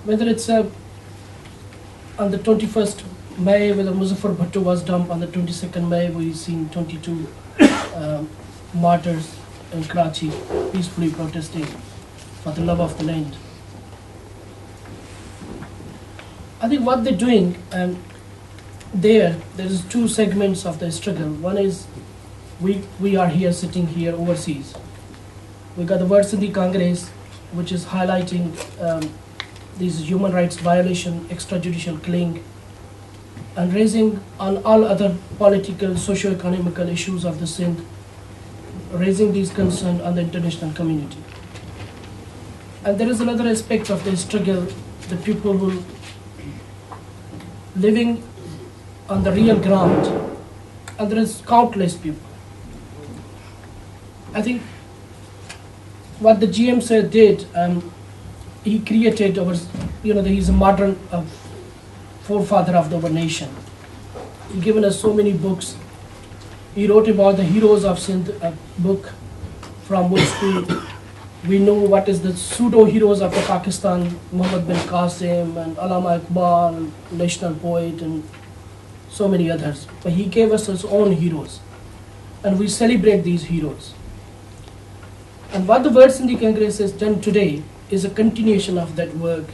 Whether it's on the 21st May, whether Muzaffar Bhutto was dumped on the 22nd May, we've seen 22 martyrs in Karachi peacefully protesting for the love of the land. I think what they're doing, there is 2 segments of the struggle. One is we are here sitting here overseas. We got the World Sindhi Congress, which is highlighting these human rights violation, extrajudicial killing, and raising on all other political, socio-economical issues of the Sindh, raising these concerns on the international community. And there is another aspect of the struggle, the people who living on the real ground, and there is countless people. I think what the GM sir did, he created our, he's a modern forefather of our nation. He given us so many books. He wrote about the heroes of Sindh, a book from which we know what is the pseudo-heroes of the Pakistan, Muhammad bin Qasim and Allama Iqbal, national poet, and so many others. But he gave us his own heroes, and we celebrate these heroes. And what the World Sindhi Congress has done today is a continuation of that work,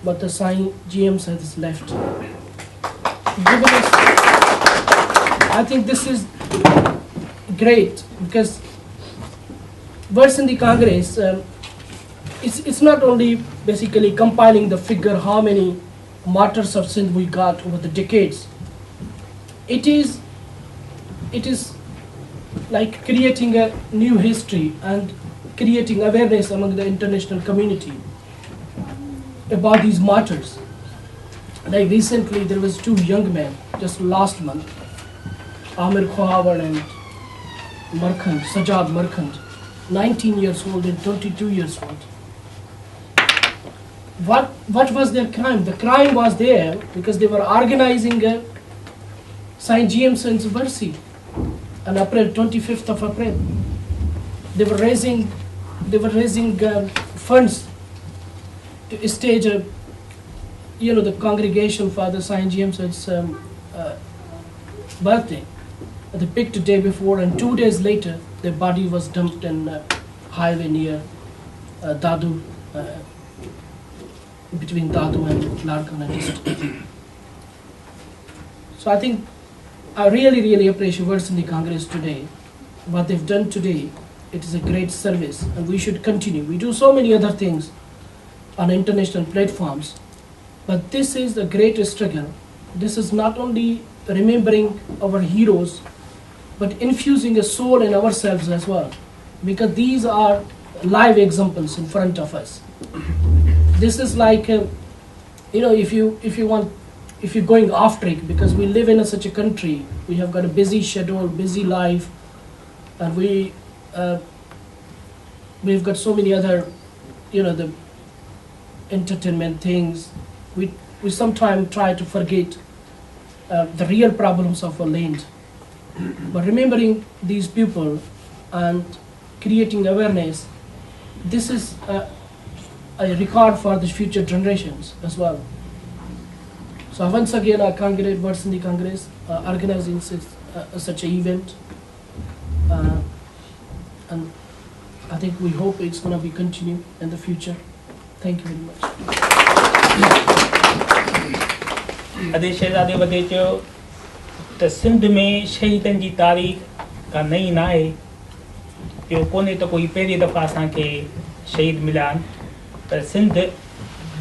but the sign GM has left. I think this is great, because World Sindhi Congress, it's not only basically compiling the figure how many martyrs of Sindh we got over the decades, it is like creating a new history and creating awareness among the international community about these martyrs. Like recently, there was 2 young men just last month, Amir Khohawar and Sajjad Markhand, 19 years old and 22 years old. What was their crime? The crime was there because they were organizing a St. James's Versi on April 25th of April. They were raising funds to stage a, the congregation for the St. James's birthday. They picked the day before, and 2 days later, their body was dumped in a highway near Dadu, between Dadu and Larkana district. So I think I really appreciate World Sindhi Congress today. What they've done today, it is a great service, and we should continue. We do so many other things on international platforms, but this is a great struggle. This is not only remembering our heroes, but infusing a soul in ourselves as well, because these are live examples in front of us. This is like, if you're going off track, because we live in such a country, we have got a busy schedule, busy life, and we've got so many other, the entertainment things. We sometimes try to forget the real problems of our land. But remembering these people and creating awareness, this is a record for the future generations as well. So once again, I congratulate World Sindhi Congress organizing such an event, and I think we hope it's going to be continue in the future. Thank you very much. अदे शहजादे वधे चयो त सिंध में शहीदनि जी तारीख़ का नई न आहे, इहो कोन्हे त कोई पहिरीं दफ़ा असांखे शहीद मिलिया आहिनि, पर सिंध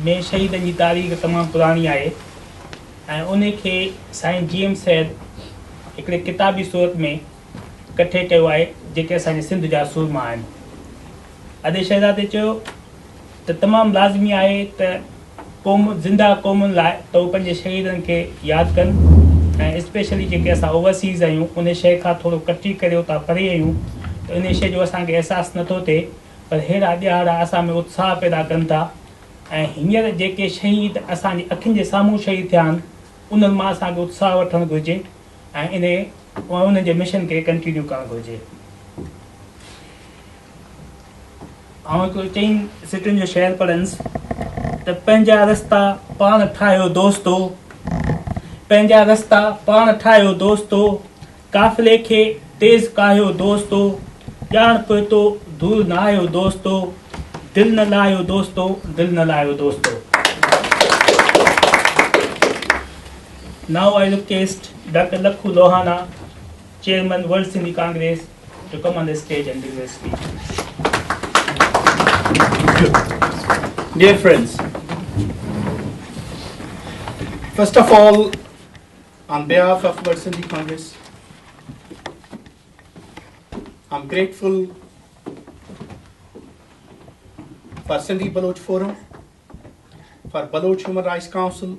में शहीदनि जी तारीख़ तमामु पुराणी आहे ऐं उन खे साईं GM सैद हिकिड़े किताबी सूरत में कठे कयो आहे जेके असांजे सिंध जा सूरमा आहिनि। अदे शहजादे चयो त तमामु लाज़मी आहे त ज़िंदा क़ौमुनि लाइ त उहे पंहिंजे शहीदनि खे यादि कनि, ऐं स्पेशली जेके असां ओवरसीज़ आहियूं उन शइ खां थोरो कटी करे उतां परे आहियूं, त इन शइ जो असांखे अहसासु नथो थिए, पर अहिड़ा ॾियारा असां में उत्साह पैदा कनि था। ऐं हींअर जेके शहीद असांजी अखियुनि जे साम्हूं शहीद थिया आहिनि, उन्हनि मां असांखे उत्साह वठणु घुरिजे ऐं उन जे मिशन खे कंटिन्यू करणु घुरिजे। ऐं हिकिड़ो चईं सिटियुनि जो शेयर पढ़ंसि त पंहिंजा रस्ता पाण ठाहियो दोस्तो, पंहिंजा रस्ता पाण ठाहियो दोस्तो, काफ़िले खे तेज़ काहियो दोस्तो, ॼाण पियो तो दूर न आयो दोस्तो, दिलि न लाहियो दोस्तो, दिलि न लाहियो दोस्तो। Now I request Dr. Lakhu Lohana, Chairman World Sindhi Congress, to come on the stage and give a speech. Dear friends, first of all, on behalf of World Sindhi Congress, I'm grateful for Sindhi Baloch Forum, for Baloch Human Rights Council,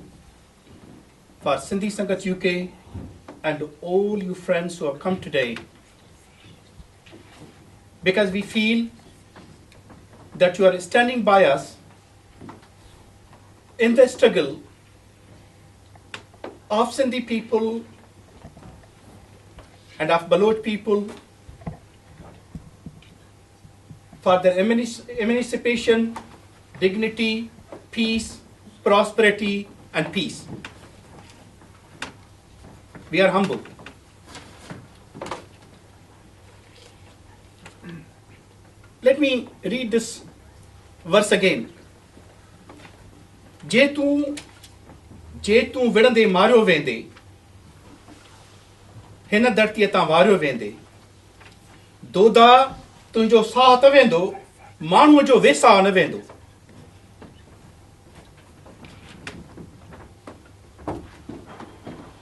for Sindhi Sangat UK, and all you friends who have come today, because we feel that you are standing by us in the struggle of Sindhi people and of Baloch people for their emancipation, dignity, peace, prosperity, and peace. We are humble. Let me read this verse again. Je tu vidande mario vende, hina dhartiya ta vario vende. Doda tunjo saat vendo, manu jo vesa na vendo.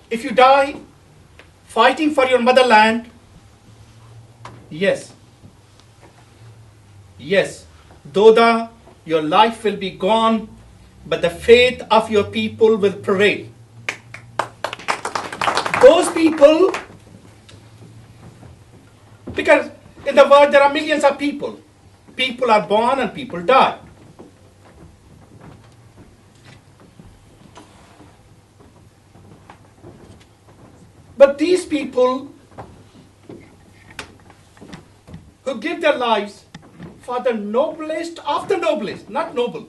If you die fighting for your motherland. Yes. Yes. Though your life will be gone, but the faith of your people will prevail. Those people, because in the world there are millions of people. People are born and people die. But these people who give their lives for the noblest of the noblest, not noble,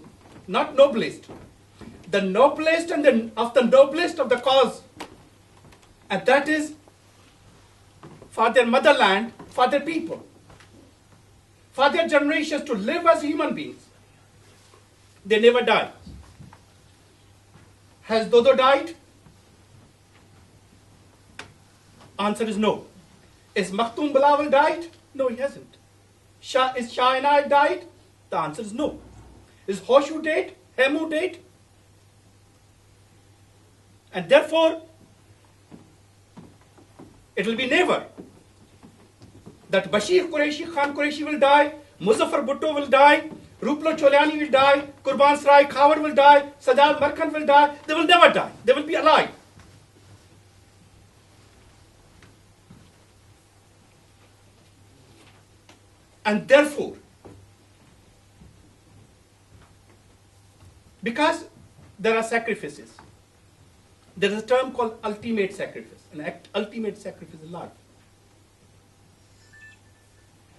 not noblest, the noblest and of the noblest of the cause, and that is for their motherland, for their people, for their generations to live as human beings. They never die. Has Dodo died? Answer is no. Is Makhtoom Bilawal died? No, he hasn't. Is Shah Inayat died? The answer is no. Is Hoshu dead? Hemu dead? And therefore, it will be never that Bashir Qureshi, Khan Qureshi will die, Muzaffar Bhutto will die, Ruplo Cholyani will die, Qurban Sarai Khawar will die, Sajjad Markhan will die. They will never die. They will be alive. And therefore, because there are sacrifices, there is a term called ultimate sacrifice. An ultimate sacrifice is life.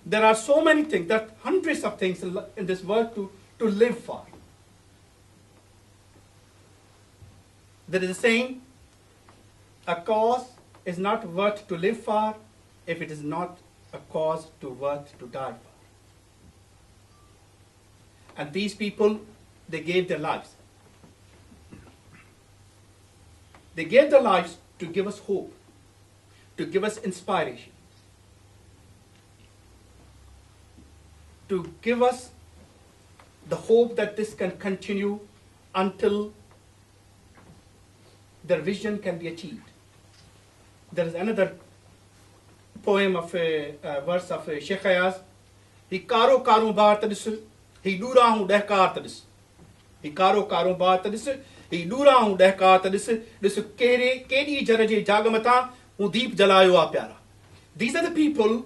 There are so many things, there are hundreds of things in this world to live for. There is a saying, a cause is not worth to live for if it is not a cause worth to die for. And these people, they gave their lives. They gave their lives to give us hope, to give us inspiration, to give us the hope that this can continue until their vision can be achieved. There is another poem of a verse of Sheikh Ayaz. He karo karo bar tadis, he dura hu dehkar tadis. He karo bar tadis, he dura hu dehkar tadis. This kedi jaraje jagamata hu deep jalayo a pyara. These are the people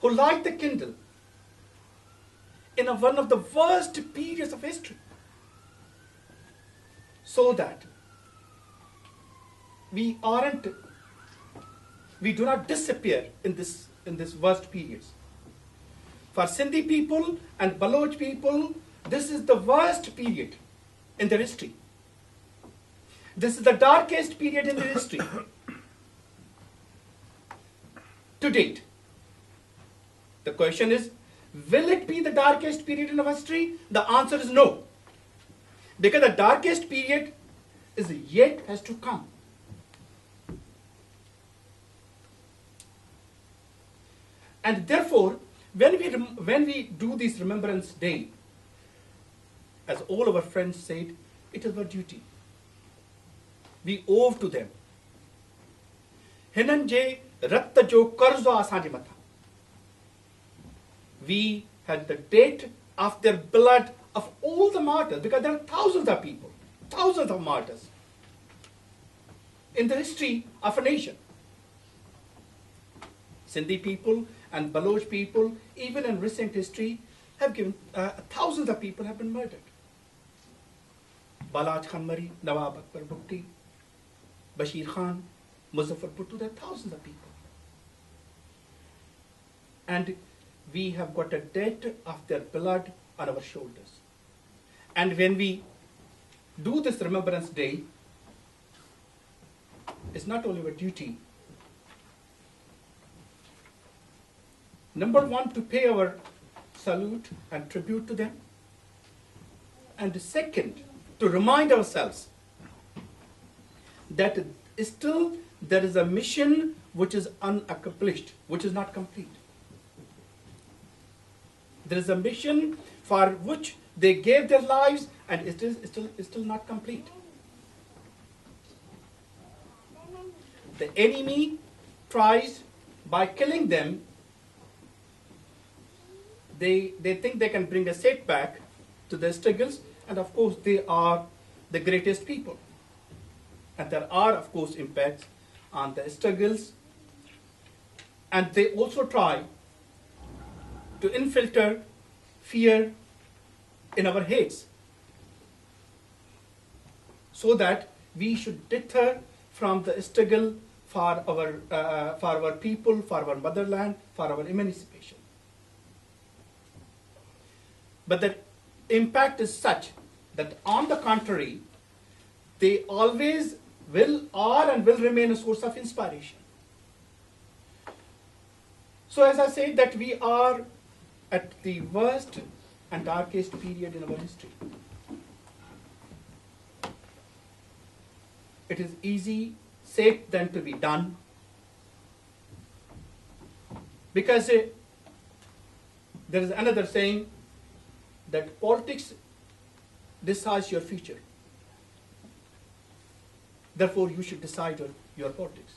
who light the candle in one of the worst periods of history, so that we do not disappear in this worst periods. For Sindhi people and Baloch people, this is the worst period in their history. This is the darkest period in their history to date. The question is, will it be the darkest period in our history? The answer is no. Because the darkest period is yet has to come. And therefore, when we do this Remembrance Day, as all our friends said, it is our duty. We owe to them. Hinan je ratta jo karzo asaje mata. We had the debt of their blood of all the martyrs, because there are thousands of people, thousands of martyrs in the history of a nation. Sindhi people and Baloch people, even in recent history, have given, thousands of people have been murdered. Balaj Khan Mari, Nawab Akbar Bhutto, Bashir Khan, Muzaffar Bhutto, there are thousands of people. And we have got a debt of their blood on our shoulders. And when we do this Remembrance Day, it's not only our duty, number one, to pay our salute and tribute to them, and second, to remind ourselves that still there is a mission which is unaccomplished, which is not complete. There is a mission for which they gave their lives, and it is still not complete. the enemy tries, by killing them, they think they can bring a setback to the struggles, and of course they are the greatest people. And there are, of course, impacts on the struggles, and they also try to infiltrate fear in our heads, so that we should deter from the struggle for our people, for our motherland, for our emancipation. But the impact is such that, on the contrary, they always are and will remain a source of inspiration. So as I said, that we are at the worst and darkest period in our history. It is easy said than to be done, because there is another saying that politics decides your future. Therefore, you should decide your politics.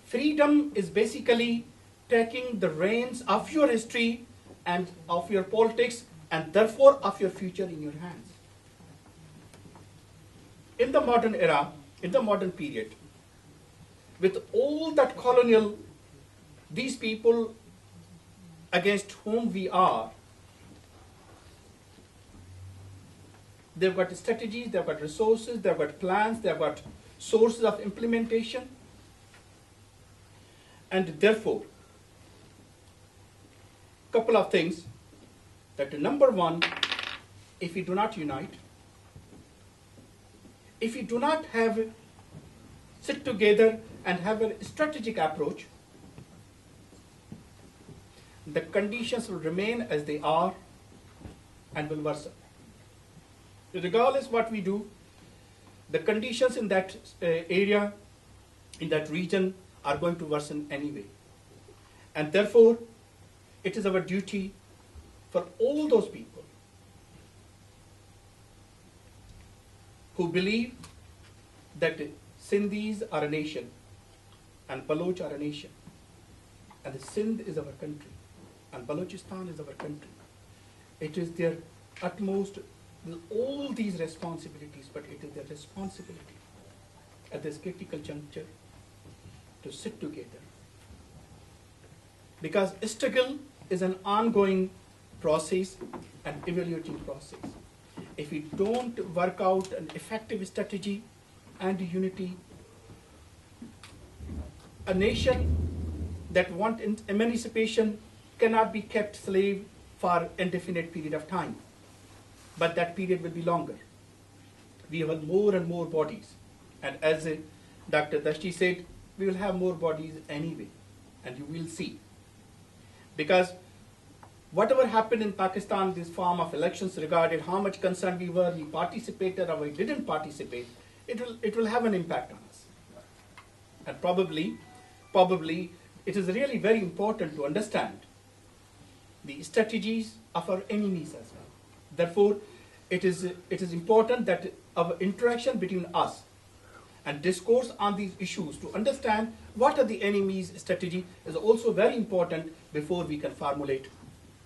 Freedom is basically taking the reins of your history and of your politics, and therefore of your future, in your hands. In the modern era, in the modern period, with all that colonial, these people against whom we are, they've got strategies, they've got resources, they've got plans, they've got sources of implementation. And therefore, couple of things, that number one, if we do not unite, if we do not sit together and have a strategic approach, the conditions will remain as they are and will worsen. Regardless what we do, the conditions in that area, in that region, are going to worsen anyway. And therefore, it is our duty for all those people who believe that Sindhis are a nation and Baloch are a nation, and Sindh is our country and Balochistan is our country. It is their utmost, all these responsibilities, but it is their responsibility at this critical juncture to sit together. Because struggle is an ongoing process, an evaluating process. If we don't work out an effective strategy and unity, a nation that wants emancipation cannot be kept slave for indefinite period of time, but that period will be longer. We have more and more bodies, and as Dr. Dashti said, we will have more bodies anyway, and you will see. Because whatever happened in Pakistan, this form of elections, regarded how much concerned we were, we participated or we didn't participate, it will have an impact on us. And probably it is really very important to understand the strategies of our enemies as well. Therefore, it is important that our interaction between us and discourse on these issues to understand what are the enemy's strategy is also very important before we can formulate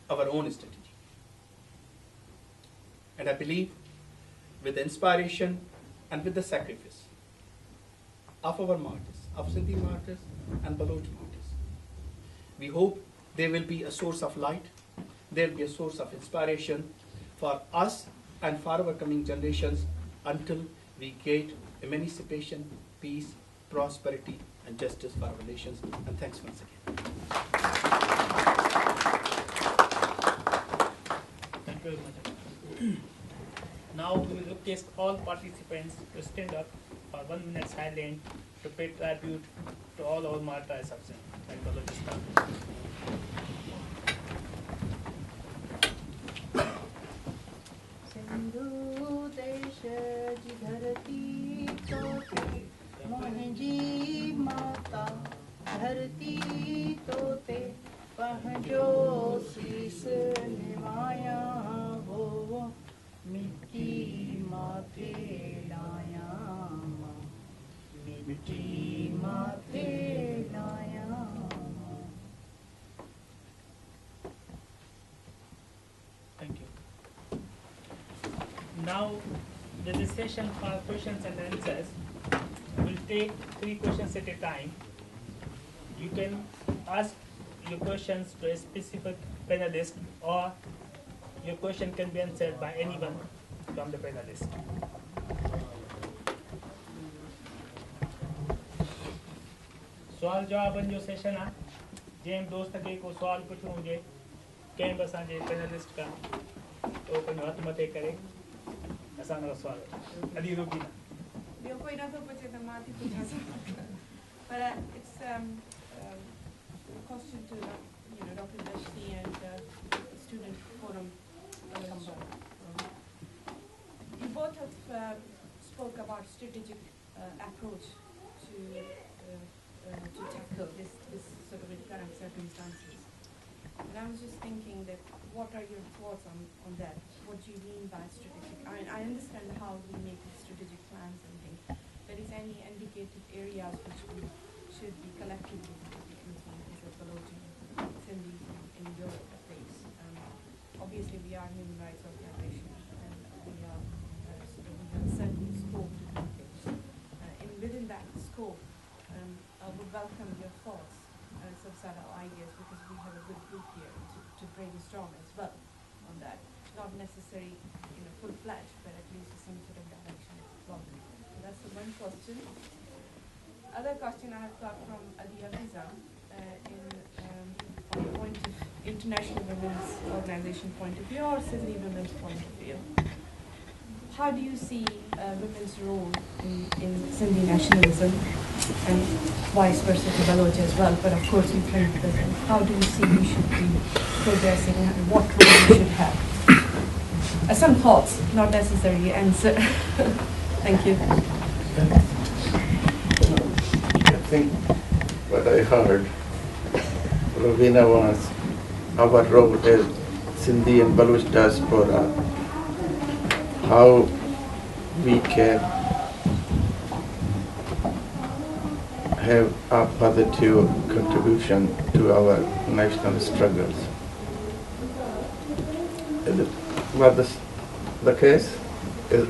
our own strategy. And I believe with the inspiration and with the sacrifice of our martyrs, of Sindhi Martyrs and Baloch Martyrs, we hope they will be a source of light, they will be a source of inspiration for us and for our coming generations until we get emancipation, peace, prosperity, and justice for our nations. And thanks once again. Thank you very much. Now we will request all participants to stand up for 1 minute silent to pay tribute to all our martyrs of Sindh and Balochistan. Sindhu देश जी धरती तोते मुंहिंजी माता धरती तोते पंहिंजो शीस निवाया हो मिट्टी माथे लाया मिट्टी माथे लाया. Thank you. Now, there is a session for questions and answers. We'll take 3 questions at a time. You can ask your questions to a specific panelist, or your question can be answered by anyone from the panelists. सवाल जवाबन जो session आहे जंहिं दोस्त खे को सवाल पुछणो हुजे कंहिं बि असांजे पैनलिस्ट का तो पंहिंजो हथु मथे करे असांजो सवाल अॼु रोकी न ॿियो कोई नथो पुछे त मां थी पुछां पर it's a question to Dr. Bashir and student forum. You both have spoke about strategic approach to tackle this sort of current circumstances. And I was just thinking that what are your thoughts on that? What do you mean by strategic? I mean, I understand how we make strategic plans and things. But is any indicated areas which we should be collectively looking as a Balochi, Sindhis in your place? Obviously, we are a human rights organization and we have a certain scope to do things. And within that scope, I would welcome your thoughts, some sort of ideas, because we have a good group here to brainstorm as well on that. Not necessarily, full-fledged, but at least some sort of direction is welcome. So that's the one question. Other question I have got from Adi Afiza from the point of International Women's Organization point of view or Sindhi women's point of view. How do you see women's role in Sindhi nationalism and vice versa to Baloch as well? But of course, you can present. How do you see we should be progressing and what role we should have? Some thoughts, not necessarily answer. Thank you. I think what I heard, Ravina, was our role as Sindhi and Baloch diaspora, how we can have a positive contribution to our national struggles. Was the case? It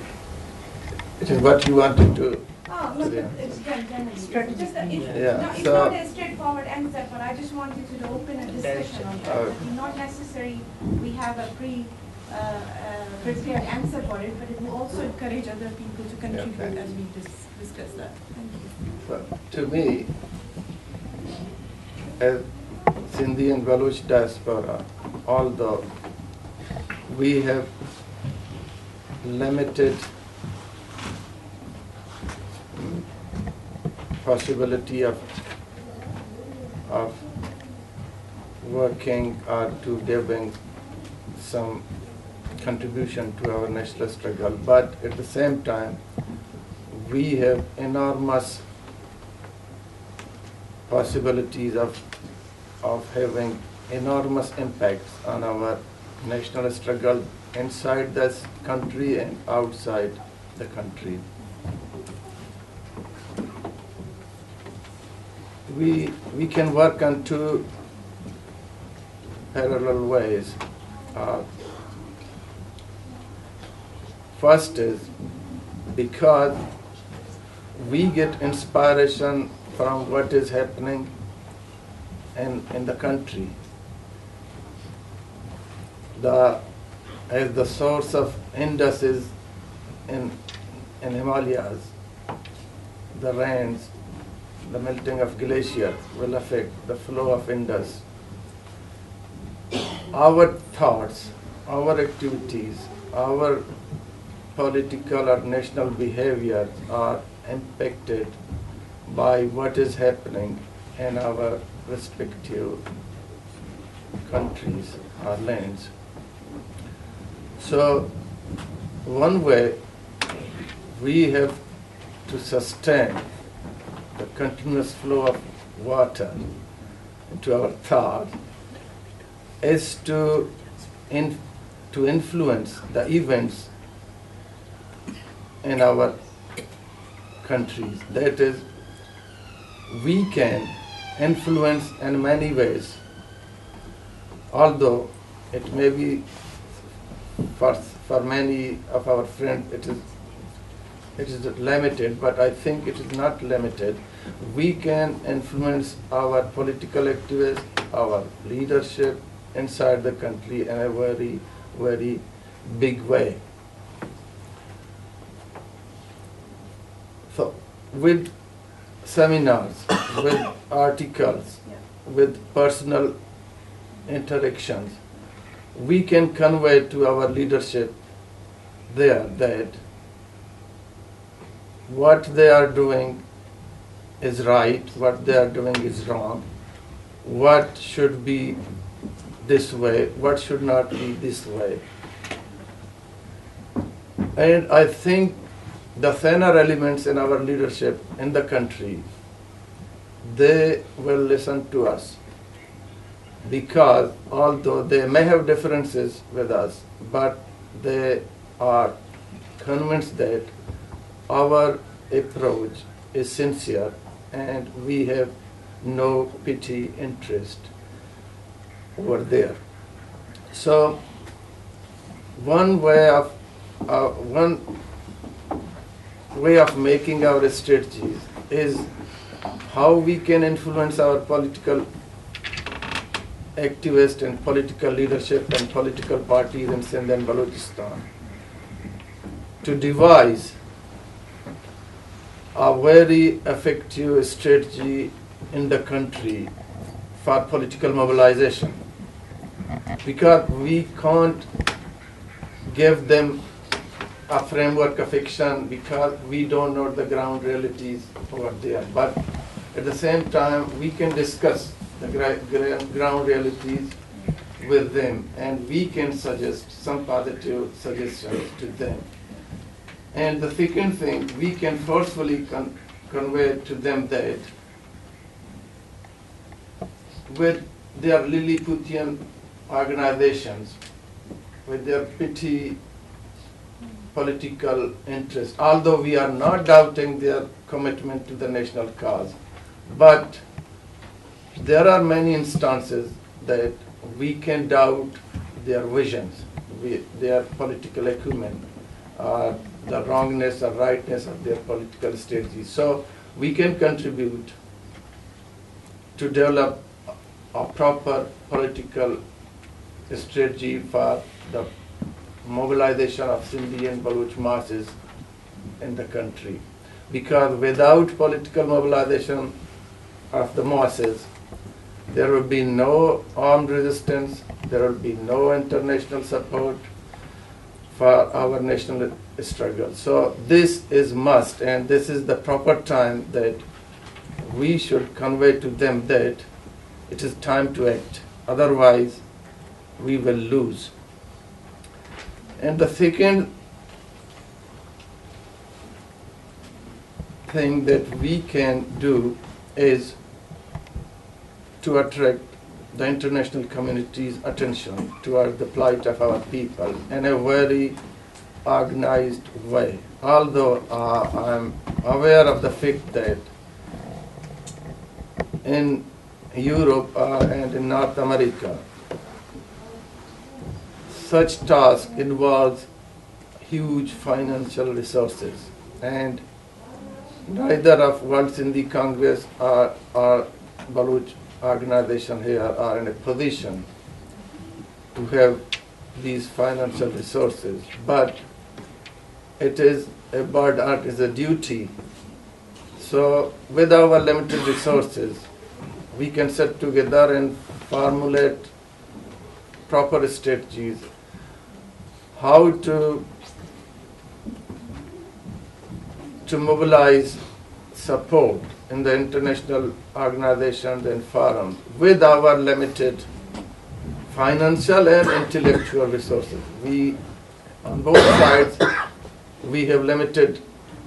is what you wanted to. Oh, no, it's generally. Just it's so not a straightforward answer, but I just wanted to open a discussion on that. Not necessarily we have a prepared answer for it, but it will also encourage other people to contribute as we discuss that. Thank you. So, to me, as Sindhi and Baloch diaspora, although we have limited possibility of working or to giving some contribution to our national struggle, but at the same time we have enormous possibilities of having enormous impacts on our national struggle inside this country and outside the country. We can work on 2 parallel ways. First is because we get inspiration from what is happening in the country. As the source of Indus is in Himalayas, the rains, the melting of glaciers will affect the flow of Indus. Our thoughts, our activities, our political or national behavior are impacted by what is happening in our respective countries or lands. So one way we have to sustain the continuous flow of water into our thought is to influence the events in our countries. That is, we can influence in many ways, although it may be for many of our friends it is limited, but I think it is not limited. We can influence our political activists, our leadership inside the country in a very, very big way. So, with seminars, with articles, with personal interactions, we can convey to our leadership there that what they are doing is right, what they are doing is wrong, what should be this way, what should not be this way. And I think the thinner elements in our leadership in the country, they will listen to us, because although they may have differences with us, but they are convinced that our approach is sincere and we have no petty interest over there. So one way of making our strategies is how we can influence our political activists and political leadership and political parties in Sindh and Balochistan to devise a very effective strategy in the country for political mobilization, because we can't give them a framework of action because we don't know the ground realities over there. But at the same time, we can discuss the ground realities with them, and we can suggest some positive suggestions to them. And the second thing, we can forcefully convey to them that with their Lilliputian organizations, with their petty political interest, although we are not doubting their commitment to the national cause, but there are many instances that we can doubt their visions, their political acumen, the wrongness or rightness of their political strategy. So we can contribute to develop a proper political strategy for the mobilization of Sindhi and Baloch masses in the country. Because without political mobilization of the masses, there will be no armed resistance, there will be no international support for our national struggle. So this is must, and this is the proper time that we should convey to them that it is time to act. Otherwise, we will lose. And the second thing that we can do is to attract the international community's attention towards the plight of our people in a very organized way. Although I'm aware of the fact that in Europe and in North America, such task involves huge financial resources, and neither of World Sindhi Congress or Baloch organization here are in a position to have these financial resources, but it is a burden, it is a duty. So with our limited resources, we can sit together and formulate proper strategies how to mobilize support in the international organizations and forums with our limited financial and intellectual resources. We, on both sides, we have limited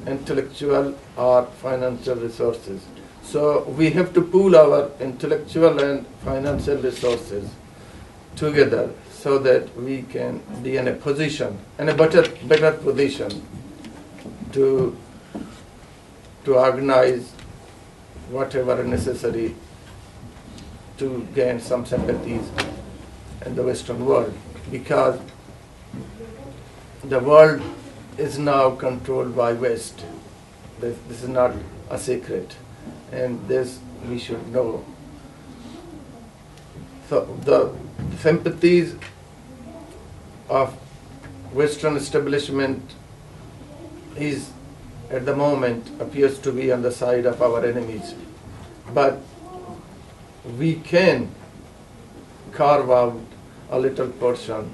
intellectual or financial resources. So we have to pool our intellectual and financial resources together so that we can be in a position, in a better position to organize whatever necessary to gain some sympathies in the Western world, because the world is now controlled by West. This is not a secret, and this we should know. So the sympathies of Western establishment is at the moment appears to be on the side of our enemies, but we can carve out a little portion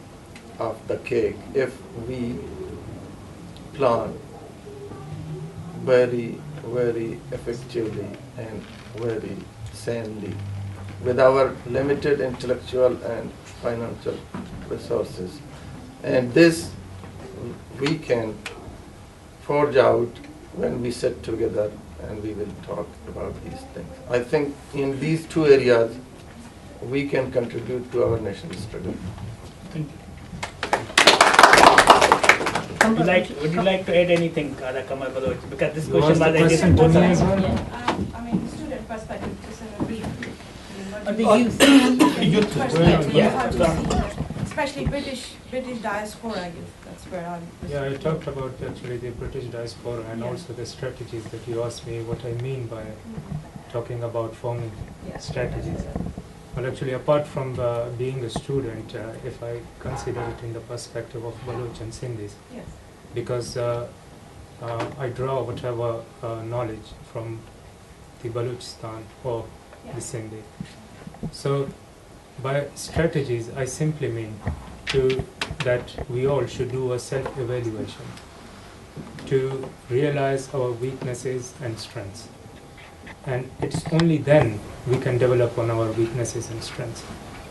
of the cake if we plan very, very effectively and very sanely with our limited intellectual and financial resources. And this we can forge out when we sit together and we will talk about these things. I think in these two areas we can contribute to our national struggle. Thank you. Would you like to add anything, Kamal Baloch? Because this question was question to me as well. Yeah, I mean, student perspective, just in a brief. The youth. Youth perspective, Yeah. how do you see, especially British diaspora youth. That's where I'm. Yeah, I talked about actually the British diaspora and Yeah. also the strategies that you asked me what I mean by talking about forming strategies. Well, actually, apart from being a student, if I consider it in the perspective of Baloch and Sindhis, Yes. because I draw whatever knowledge from the Balochistan or the Sindhi. So, by strategies, I simply mean that we all should do a self-evaluation to realize our weaknesses and strengths. And it's only then we can develop on our weaknesses and strengths.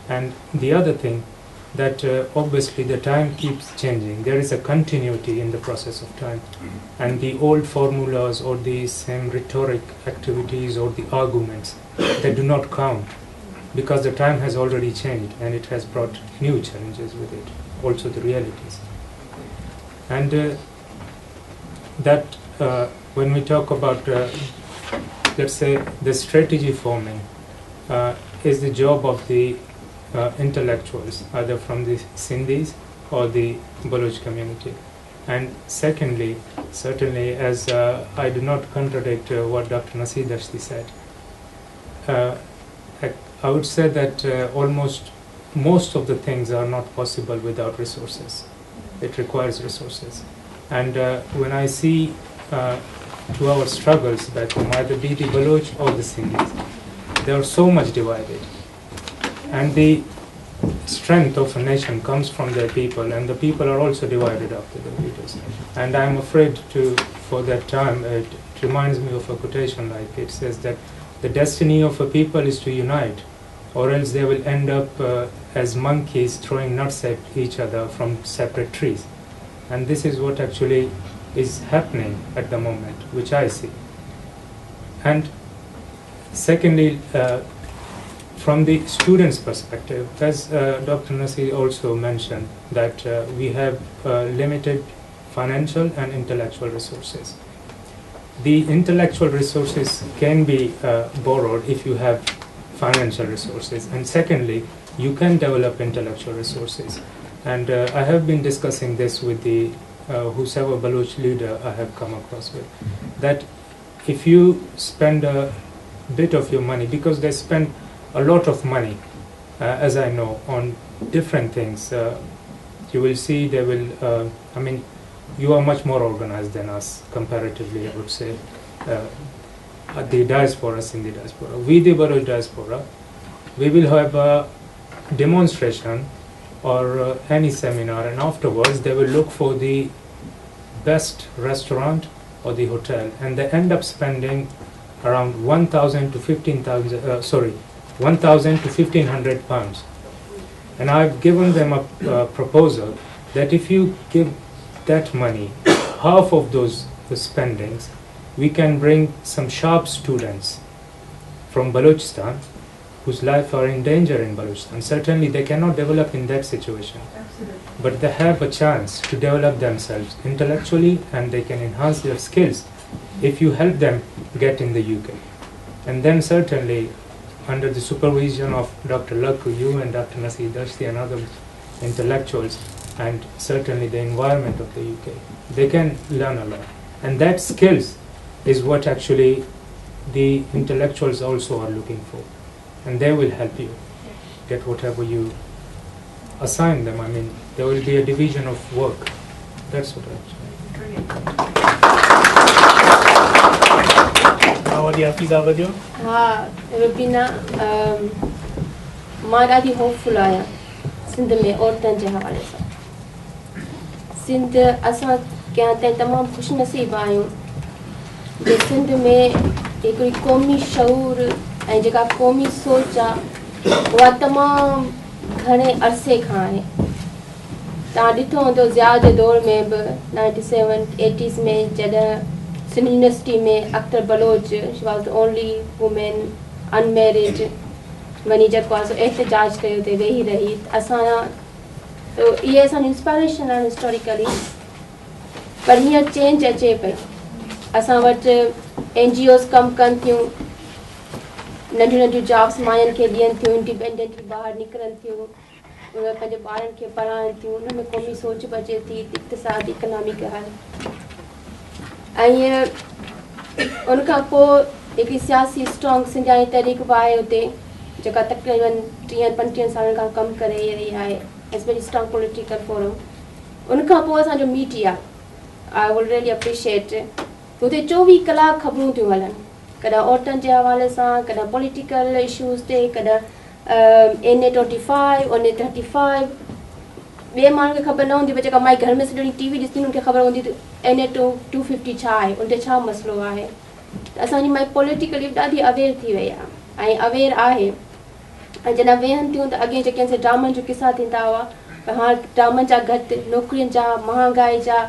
And the other thing, that obviously the time keeps changing. There is a continuity in the process of time. And the old formulas or the same rhetoric activities or the arguments, they do not count, because the time has already changed and it has brought new challenges with it, also the realities. And that when we talk about let's say the strategy forming is the job of the intellectuals, either from the Sindhis or the Baloch community. And secondly, certainly, as I do not contradict what Dr. Nasir Dashti said, I would say that almost most of the things are not possible without resources. It requires resources. And when I see to our struggles back home, either be the Baloch or the Sindhis, they are so much divided. And the strength of a nation comes from their people, and the people are also divided after the leaders. And I'm afraid for that time, it reminds me of a quotation like it says that the destiny of a people is to unite, or else they will end up as monkeys throwing nuts at each other from separate trees. And this is what actually is happening at the moment, which I see. And secondly, from the students' perspective, as Dr. Nasir also mentioned, that we have limited financial and intellectual resources. The intellectual resources can be borrowed if you have financial resources, and secondly, you can develop intellectual resources. And I have been discussing this with the whosoever Baloch leader I have come across with, that if you spend a bit of your money, because they spend a lot of money, as I know, on different things, you will see they will, I mean, you are much more organized than us, comparatively, I would say, the diaspora, Sindhi diaspora. We, the Baloch diaspora, we will have a demonstration or any seminar, and afterwards they will look for the best restaurant or the hotel, and they end up spending around 1,000 to 1,500 pounds. And I've given them a proposal that if you give that money, half of those spendings, we can bring some sharp students from Balochistan whose life are in danger in Balochistan. Certainly they cannot develop in that situation. Absolutely. But they have a chance to develop themselves intellectually, and they can enhance their skills if you help them get in the UK. And then certainly, under the supervision of Dr. Lakku, you and Dr. Nasir Dashti and other intellectuals, and certainly the environment of the UK, they can learn a lot. And that skills is what actually the intellectuals also are looking for. And they will help you get whatever you assign them. I mean, there will be a division of work. That's what actually. हाँ रुबीना मां ॾाढी hopeful आहियां सिंध में औरतुनि जे हवाले सां सिंध असां कंहिं ताईं तमामु ख़ुशनसीब आहियूं जे सिंध में हिकिड़ी क़ौमी शऊर ऐं जेका क़ौमी सोच आहे उहा तमामु घणे अरसे खां आहे तव्हां ॾिठो हूंदो ज़िया जे दौर में बि 97 80s में जॾहिं सिंध यूनिवर्सिटी में Akhtar Baloch she was the only women unmarried वञी जेको आहे सो एहतजाज कयो हुते वेही रही असां इहे असांजी इंस्पायरेशन आहे हिस्टोरिकली पर हींअर चेंज अचे पई असां वटि NGOs कमु कनि थियूं नंढियूं नंढियूं जॉब्स मायुनि खे ॾियनि थियूं इंडिपेंडेंटली ॿाहिरि निकिरनि थियूं उहे पंहिंजे ॿारनि खे पढ़ाइनि थियूं उन में क़ौमी सोच बि अचे थी इक़्तिसाद इकनॉमिक हल ऐं उनखां पोइ हिकिड़ी सियासी स्ट्रॉन्ग सिंधियाई तहरीक बि आहे हुते जेका तक़रीबन 30-35 सालनि खां कमु करे रही आहे as very strong political forum उनखां पोइ असांजो media I would really appreciate हुते 24 कलाक ख़बरूं थियूं हलनि कॾहिं औरतुनि जे हवाले सां कॾहिं पॉलिटिकल इशूज़ ते कॾहिं NA25 NA35 ॿिए माण्हुनि खे ख़बर न हूंदी जेका माई घर में सॼी TV ॾिसंदी हुनखे ख़बर हूंदी त NA250 छा आहे उन ते छा मसइलो आहे त असांजी माई पॉलिटिकली ॾाढी अवेयर थी वई आहे ऐं अवेयर आहे ऐं जॾहिं वेहनि थियूं त अॻे जेके ड्रामनि जो किसा थींदा हुआ पर हाणे ड्रामनि जा घटि नौकिरियुनि जा महांगाई जा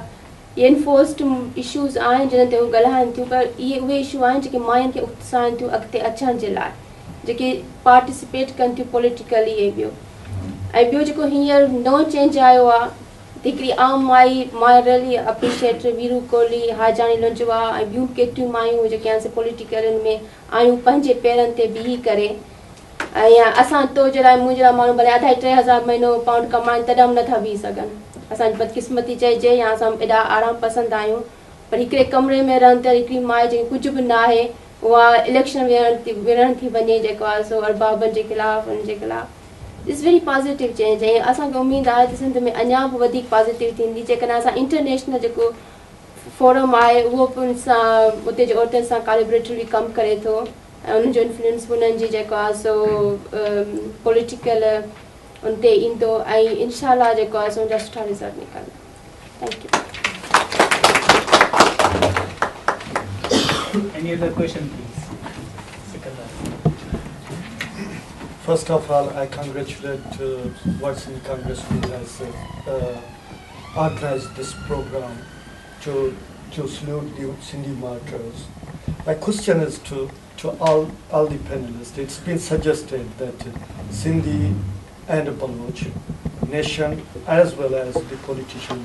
एनफोर्स्ड इशूज़ आहिनि जिन ते उहे ॻाल्हाइनि थियूं पर इहे उहे इशू आहिनि जेके मायुनि खे उकसाइनि थियूं अॻिते अचण जे लाइ जेके पार्टिसिपेट कनि थियूं पॉलिटिकली ऐं ॿियो जेको हींअर नओं चेंज आयो आहे हिकिड़ी आम माई मां रियली अप्रिशिएट वीरू कोहली हाजानी लंजवा ऐं ॿियूं केतिरियूं मायूं जेके असां पॉलिटिकल में आहियूं पंहिंजे पेरनि ते बीही करे ऐं असां तो जे लाइ मुंहिंजे लाइ माण्हू भले 2,500-3,000 महीनो पाउंड कमाइनि तॾहिं बि नथा बीही सघनि असांजी बदकिस्मती चइजे या असां एॾा आराम पसंदि आहियूं पर हिकिड़े कमरे में रहंदड़ हिकिड़ी माई जेकी कुझु बि न आहे उहा इलेक्शन विढ़ण थी वञे जेको आहे सो अरबाबनि जे ख़िलाफ़ उनजे ख़िलाफ़ इट्स वेरी पॉज़िटिव चेंज ऐं असांखे उमेदु आहे त सिंध में अञा बि वधीक पॉज़िटिव थींदी जेकॾहिं असां इंटरनेशनल जेको फोरम आहे उहो बि उन सां उते जे औरतुनि सां कोलैबोरेटिवली कमु करे थो ऐं उनजो इन्फ्लुएंस बि उन्हनि जी जेको आहे सो पॉलिटिकल उन ते ईंदो ऐं इनशाला जेको आहे सो उनजा सुठा रिज़ल्ट निकिरंदा thank you Any other question, please? First of all, I congratulate World Sindhi Congress who has organized this program to salute the Sindhi Martyrs. My question is to all the panelists. It's been suggested that Sindhi and Baloch nation as well as the politician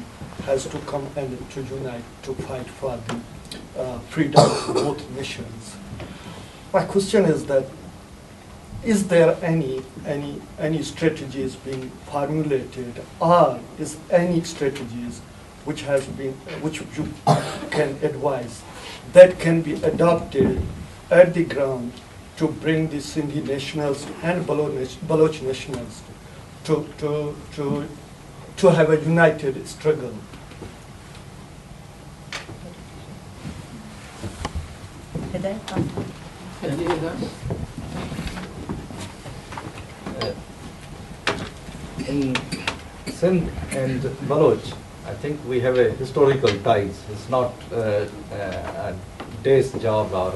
has to come and to unite to fight for the freedom of both nations. My question is that is there any strategies being formulated or is any strategies which you can advise that can be adopted at the ground to bring the Sindhi nationals and Baloch nationals to have a united struggle? In Sindh and Baloch, I think we have a historical ties. It's not a day's job, or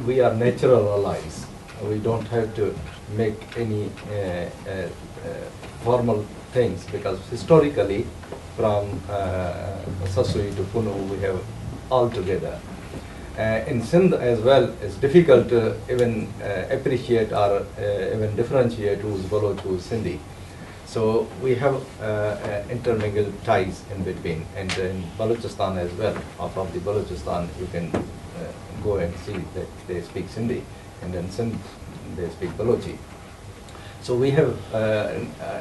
we are natural allies. We don't have to make any formal things because historically, from Sasui to Punu, we have all together. In Sindh as well, it's difficult to even appreciate or even differentiate who's Baloch, who's Sindhi. So we have intermingled ties in between, and in Balochistan as well, or from the Balochistan you can go and see that they speak Sindhi, and then Sindh they speak Balochi. So we have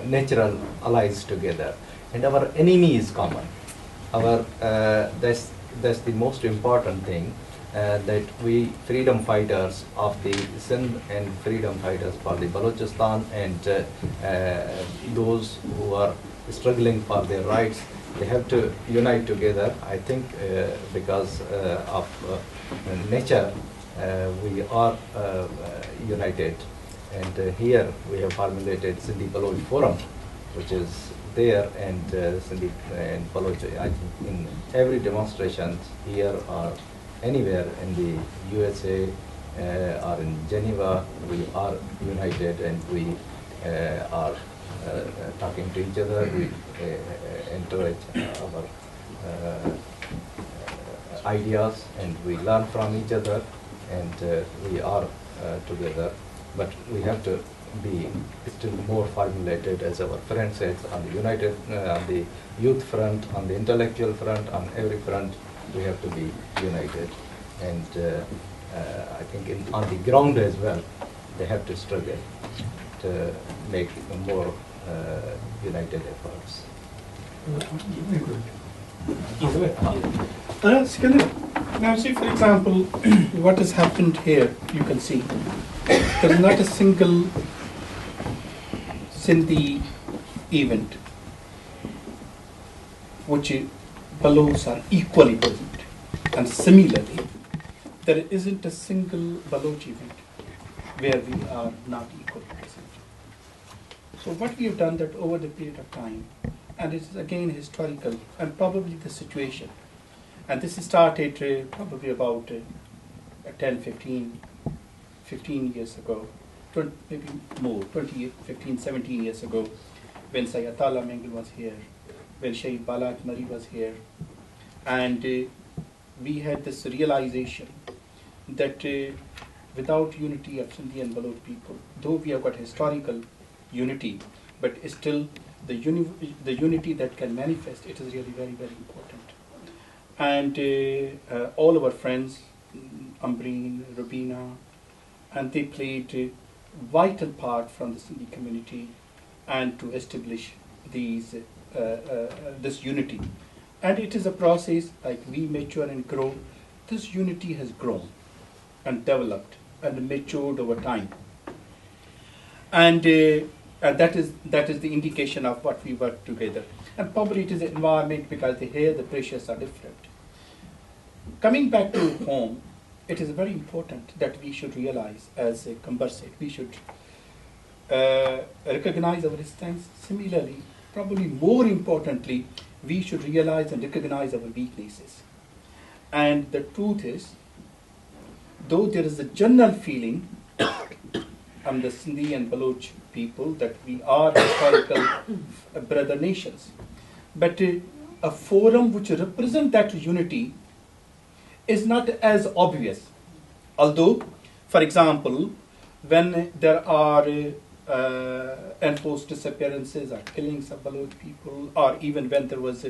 natural allies together, and our enemy is common. Our that's the most important thing, that we freedom fighters of the Sindh and freedom fighters for the Balochistan and those who are struggling for their rights, they have to unite together. I think because of nature, we are united. And here we have formulated Sindhi Baloch Forum, which is there, and Sindhi and Baloch, I think in every demonstration here or anywhere in the USA or in Geneva, we are united, and we are talking to each other. We encourage our ideas, and we learn from each other, and we are together. But we have to be still more formulated, as our friend says, on the united, on the youth front, on the intellectual front, on every front, we have to be united. And I think on the ground as well, they have to struggle to make more united efforts. Now see, for example, what has happened here, you can see, there is not a single Sindhi event which Balochs are equally present. And similarly, there isn't a single Baloch event where we are not equally present. So what we have done that over the period of time, and it is again historical and probably the situation, and this started probably about 10, 15 years ago, maybe more, 20, 15, 17 years ago, when Sayyatullah Mengal was here, when Shaykh Balak Mari was here, and we had this realization that without unity of Sindhi and Baloch people, though we have got historical unity, but still the unity that can manifest, it is really very, very important. And all of our friends, Ambreen, Rubina, and they played a vital part from the Sindhi community and to establish these this unity. And it is a process, like we mature and grow, this unity has grown and developed and matured over time. And that is the indication of what we work together. And probably it is the environment, because here the pressures are different. Coming back to home, it is very important that we should realize, as Kambar said, we should recognize our strengths. Similarly, probably more importantly, we should realize and recognize our weaknesses. And the truth is, though there is a general feeling among the Sindhi and Baloch people that we are historical brother nations, but a forum which represents that unity is not as obvious. Although, for example, when there are enforced disappearances or killings of Baloch people, or even when there was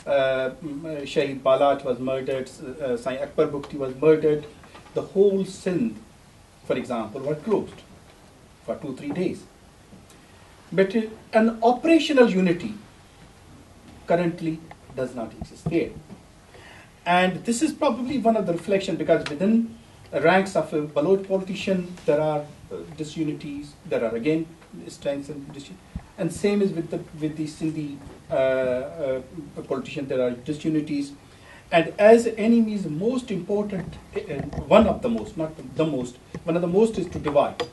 Shahid Balat was murdered, Sai Akbar Bukti was murdered, the whole Sindh, for example, was closed for 2-3 days. But an operational unity currently does not exist there. And this is probably one of the reflections, because within the ranks of a Baloch politician, there are disunities, there are again strengths and disunities. And same is with the Sindhi politician, there are disunities. And as enemies, most important, one of the most, not the most, one of the most is to divide.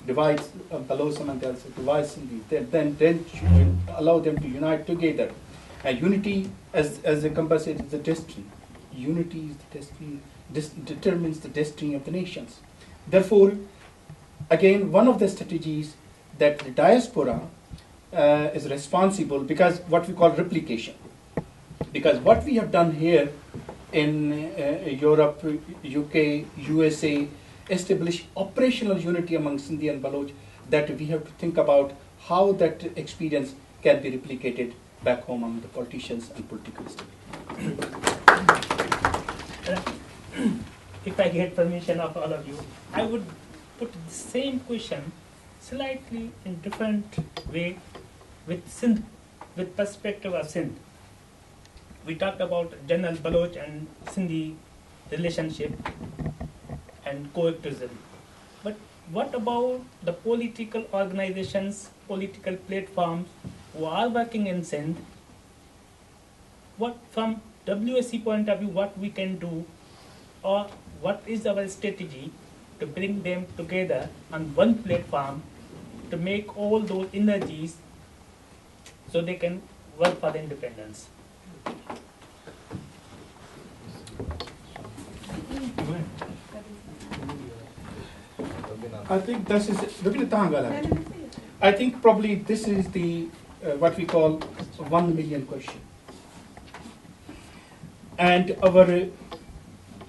Divide Baloch and divide Sindhi, then allow them to unite together. And unity, as the Kambar said, is the destiny. Unity is the destiny, determines the destiny of the nations. Therefore, again, one of the strategies that the diaspora is responsible, because what we call replication. Because what we have done here in Europe, UK, USA, establish operational unity among Sindhi and Baloch, that we have to think about how that experience can be replicated back home among the politicians and political stability. if I get permission of all of you, I would put the same question slightly in different way with Sindh, with perspective of Sindh. We talked about General Baloch and Sindhi relationship and coexistence. But what about the political organizations, political platforms who are working in Sindh? What, from WSC point of view, what we can do, or what is our strategy to bring them together on one platform to make all those energies so they can work for the independence? I think this is I think probably this is the what we call 1 million question. And our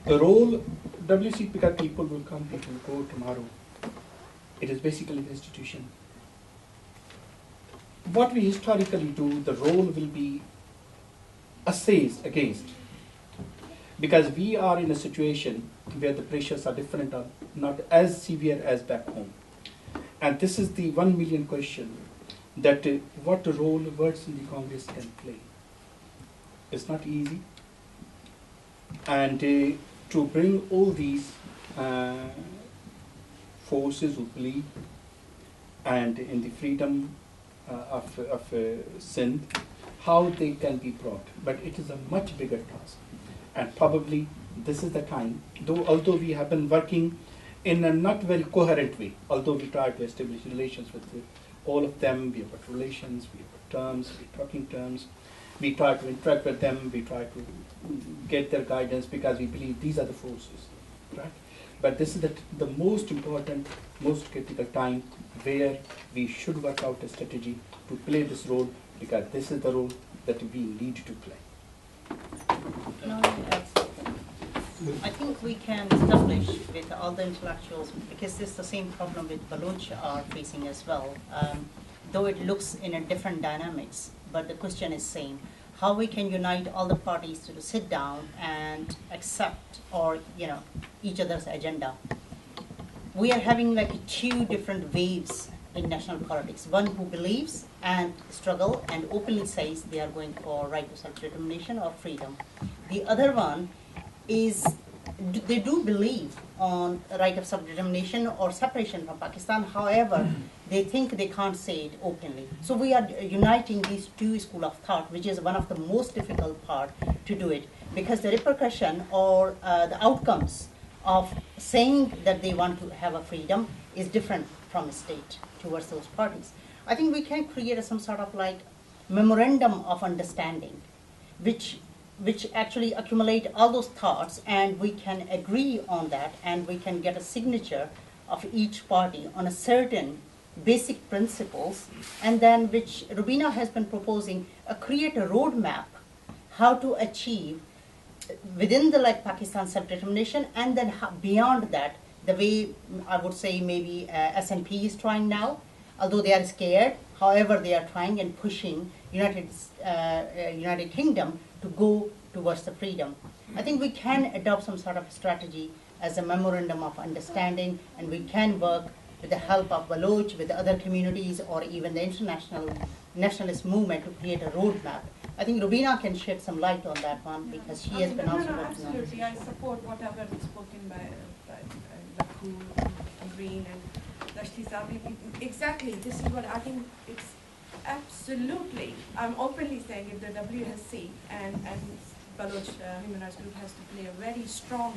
role, WC, because people will come, people will go tomorrow. It is basically the institution. What we historically do, the role will be assessed against. Because we are in a situation where the pressures are different, or not as severe as back home. And this is the 1 million question, that what role words in the Congress can play. It's not easy. And to bring all these forces who believe and in the freedom of Sindh, how they can be brought. But it is a much bigger task. And probably this is the time, although we have been working in a not very coherent way, although we try to establish relations with all of them, we have got relations, we have got terms, we're talking terms, we try to interact with them, we try to get their guidance because we believe these are the forces, right? But this is the most important, most critical time where we should work out a strategy to play this role, because this is the role that we need to play. No, I think we can establish with all the intellectuals, because this is the same problem with Baloch are facing as well, though it looks in a different dynamics, but the question is same. How we can unite all the parties to sit down and accept, or each other's agenda. We are having like 2 different waves in national politics. One who believes and struggle and openly says they are going for right to self-determination or freedom. The other one is they do believe on right of self-determination or separation from Pakistan. However, they think they can't say it openly. So we are uniting these 2 schools of thought, which is one of the most difficult part to do it, because the repercussion or the outcomes of saying that they want to have a freedom is different from a state towards those parties. I think we can create some sort of like memorandum of understanding, which actually accumulate all those thoughts, and we can agree on that, and we can get a signature of each party on a certain basic principles, and then which Rubina has been proposing, create a roadmap how to achieve within the Pakistan self-determination, and then beyond that, the way I would say maybe SNP is trying now, although they are scared. However, they are trying and pushing United Kingdom to go towards the freedom. I think we can adopt some sort of strategy as a memorandum of understanding, and we can work with the help of Baloch, with the other communities, or even the international nationalist movement to create a roadmap. I think Rubina can shed some light on that one, because she has been also working on it. Absolutely, I support whatever is spoken by Lakul, Green, and Lashti Sabi. Exactly, this is what I think. It's absolutely, I'm openly saying, if the WSC and Baloch Human Rights Group has to play a very strong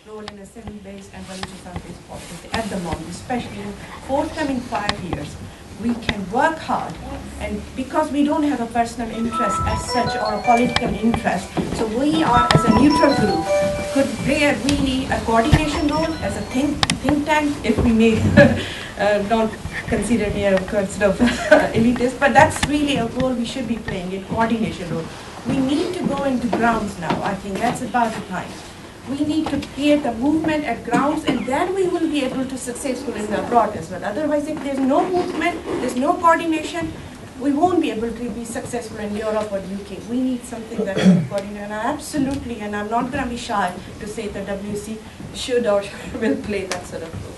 role in a Sindh-based and Balochistan-based policy at the moment, especially in forthcoming 5 years. We can work hard, and because we don't have a personal interest as such or a political interest, so we are, as a neutral group, could play a really a coordination role as a think tank, if we may not consider me a sort of elitist, but that's really a role we should be playing, a coordination role. We need to go into grounds now. I think that's about the time. We need to create a movement at grounds, and then we will be able to successful in the abroad as well. Otherwise, if there's no movement, there's no coordination, we won't be able to be successful in Europe or UK. We need something that is coordinated. And I absolutely, and I'm not going to be shy to say that WC should or will play that sort of role.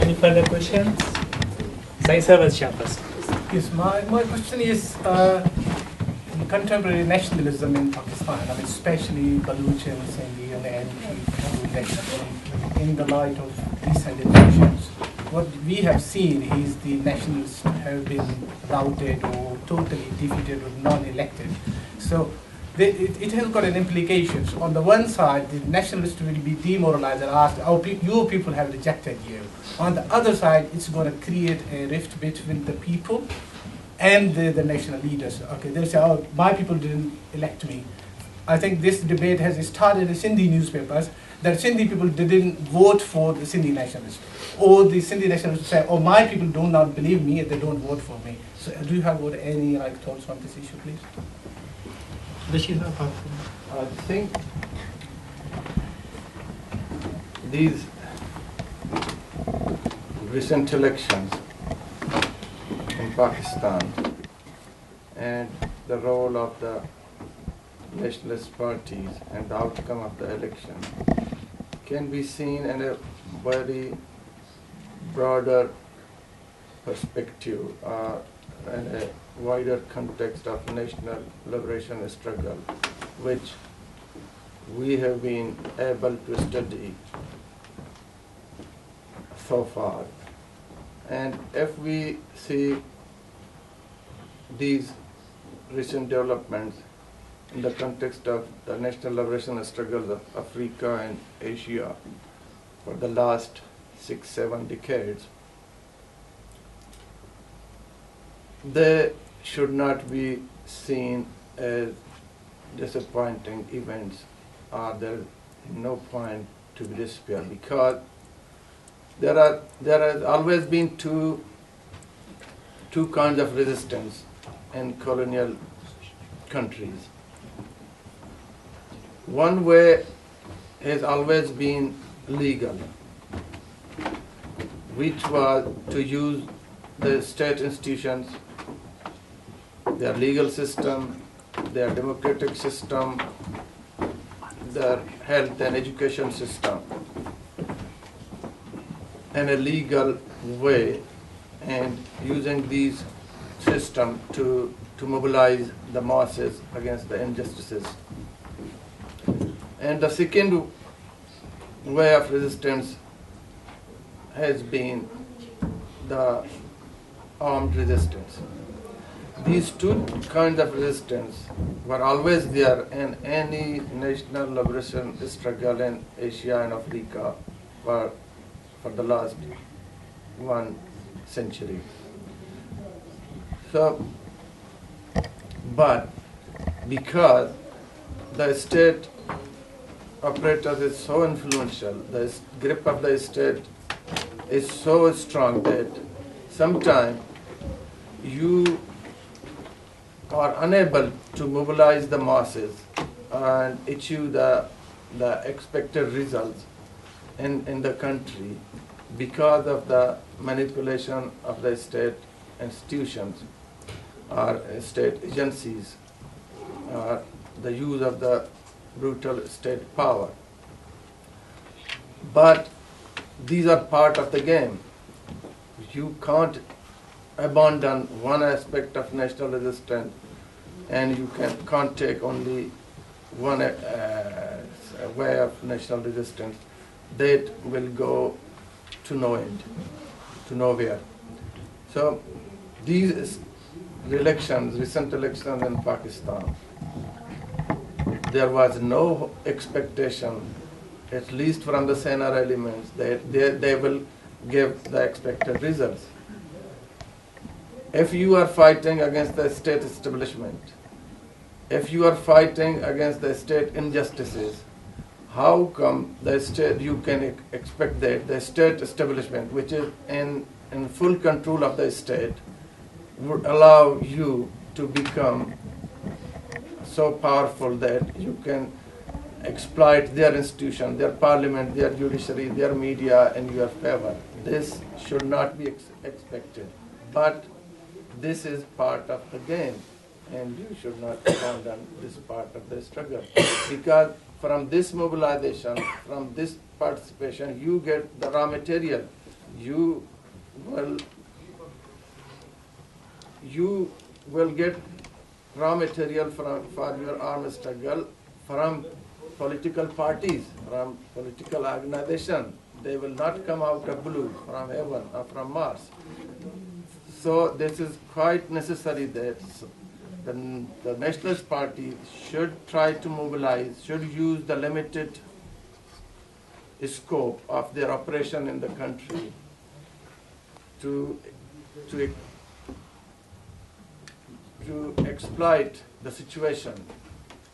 Any further questions? Saisa was sharpest. Yes, my question is contemporary nationalism in Pakistan, I mean, especially Baloch and Sindhi and nationalism in the light of recent elections. What we have seen is the nationalists have been routed or totally defeated or non-elected. So it has got an implications. On the one side, the nationalists will be demoralized and asked, oh, your people have rejected you. On the other side, it's going to create a rift between the people and the national leaders. Okay, they'll say, oh, my people didn't elect me. I think this debate has started in Sindhi newspapers that Sindhi people didn't vote for the Sindhi nationalists. Or the Sindhi nationalists say, oh, my people do not believe me if they don't vote for me. So do you have any thoughts on this issue, please? I think these recent elections in Pakistan and the role of the nationalist parties and the outcome of the election can be seen in a very broader perspective and a wider context of national liberation struggle, which we have been able to study so far. And if we see these recent developments in the context of the national liberation struggles of Africa and Asia for the last 6-7 decades, they should not be seen as disappointing events, or there is no point to be despair, because there has always been two kinds of resistance in colonial countries. One way has always been legal, which was to use the state institutions, their legal system, their democratic system, their health and education system in a legal way, and using these systems to mobilize the masses against the injustices. And the second way of resistance has been the armed resistance. These two kinds of resistance were always there in any national liberation struggle in Asia and Africa for the last 1 century. So, but because the state apparatus is so influential, the grip of the state is so strong that sometimes you are unable to mobilize the masses and achieve the expected results in the country because of the manipulation of the state institutions or state agencies or the use of the brutal state power. But these are part of the game. You can't abandon one aspect of national resistance, and you can't take only one way of national resistance. That will go to no end, to nowhere. So these recent elections in Pakistan, there was no expectation, at least from the center elements, that they will give the expected results. If you are fighting against the state establishment, if you are fighting against the state injustices, how come the state, you can expect that the state establishment, which is in full control of the state, would allow you to become so powerful that you can exploit their institution, their parliament, their judiciary, their media in your favor? this should not be expected. But this is part of the game, and you should not abandon this part of the struggle. Because from this mobilization, from this participation, you get the raw material. You will get raw material for your armed struggle from political parties, from political organizations. They will not come out of blue, from heaven or from Mars. So this is quite necessary that the Nationalist Party should try to mobilize, should use the limited scope of their operation in the country to exploit the situation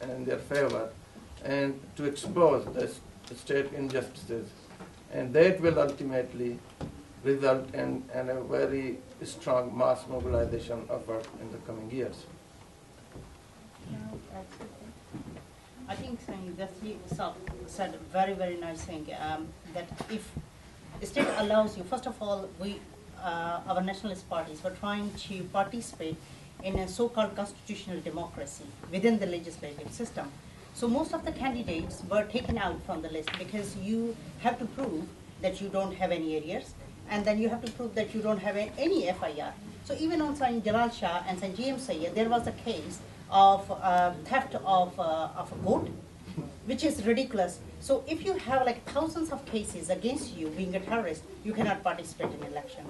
in their favor and to expose the state injustices. And that will ultimately result in a very strong mass mobilization effort in the coming years. I think Dasti said a very, very nice thing, that if the state allows you, first of all, our nationalist parties were trying to participate in a so-called constitutional democracy within the legislative system. So most of the candidates were taken out from the list because you have to prove that you don't have any arrears, and then you have to prove that you don't have any FIR. So even on Saint Jalal Shah and Saint James Sayyid, there was a case of theft of a goat, which is ridiculous. So if you have like thousands of cases against you being a terrorist, you cannot participate in election.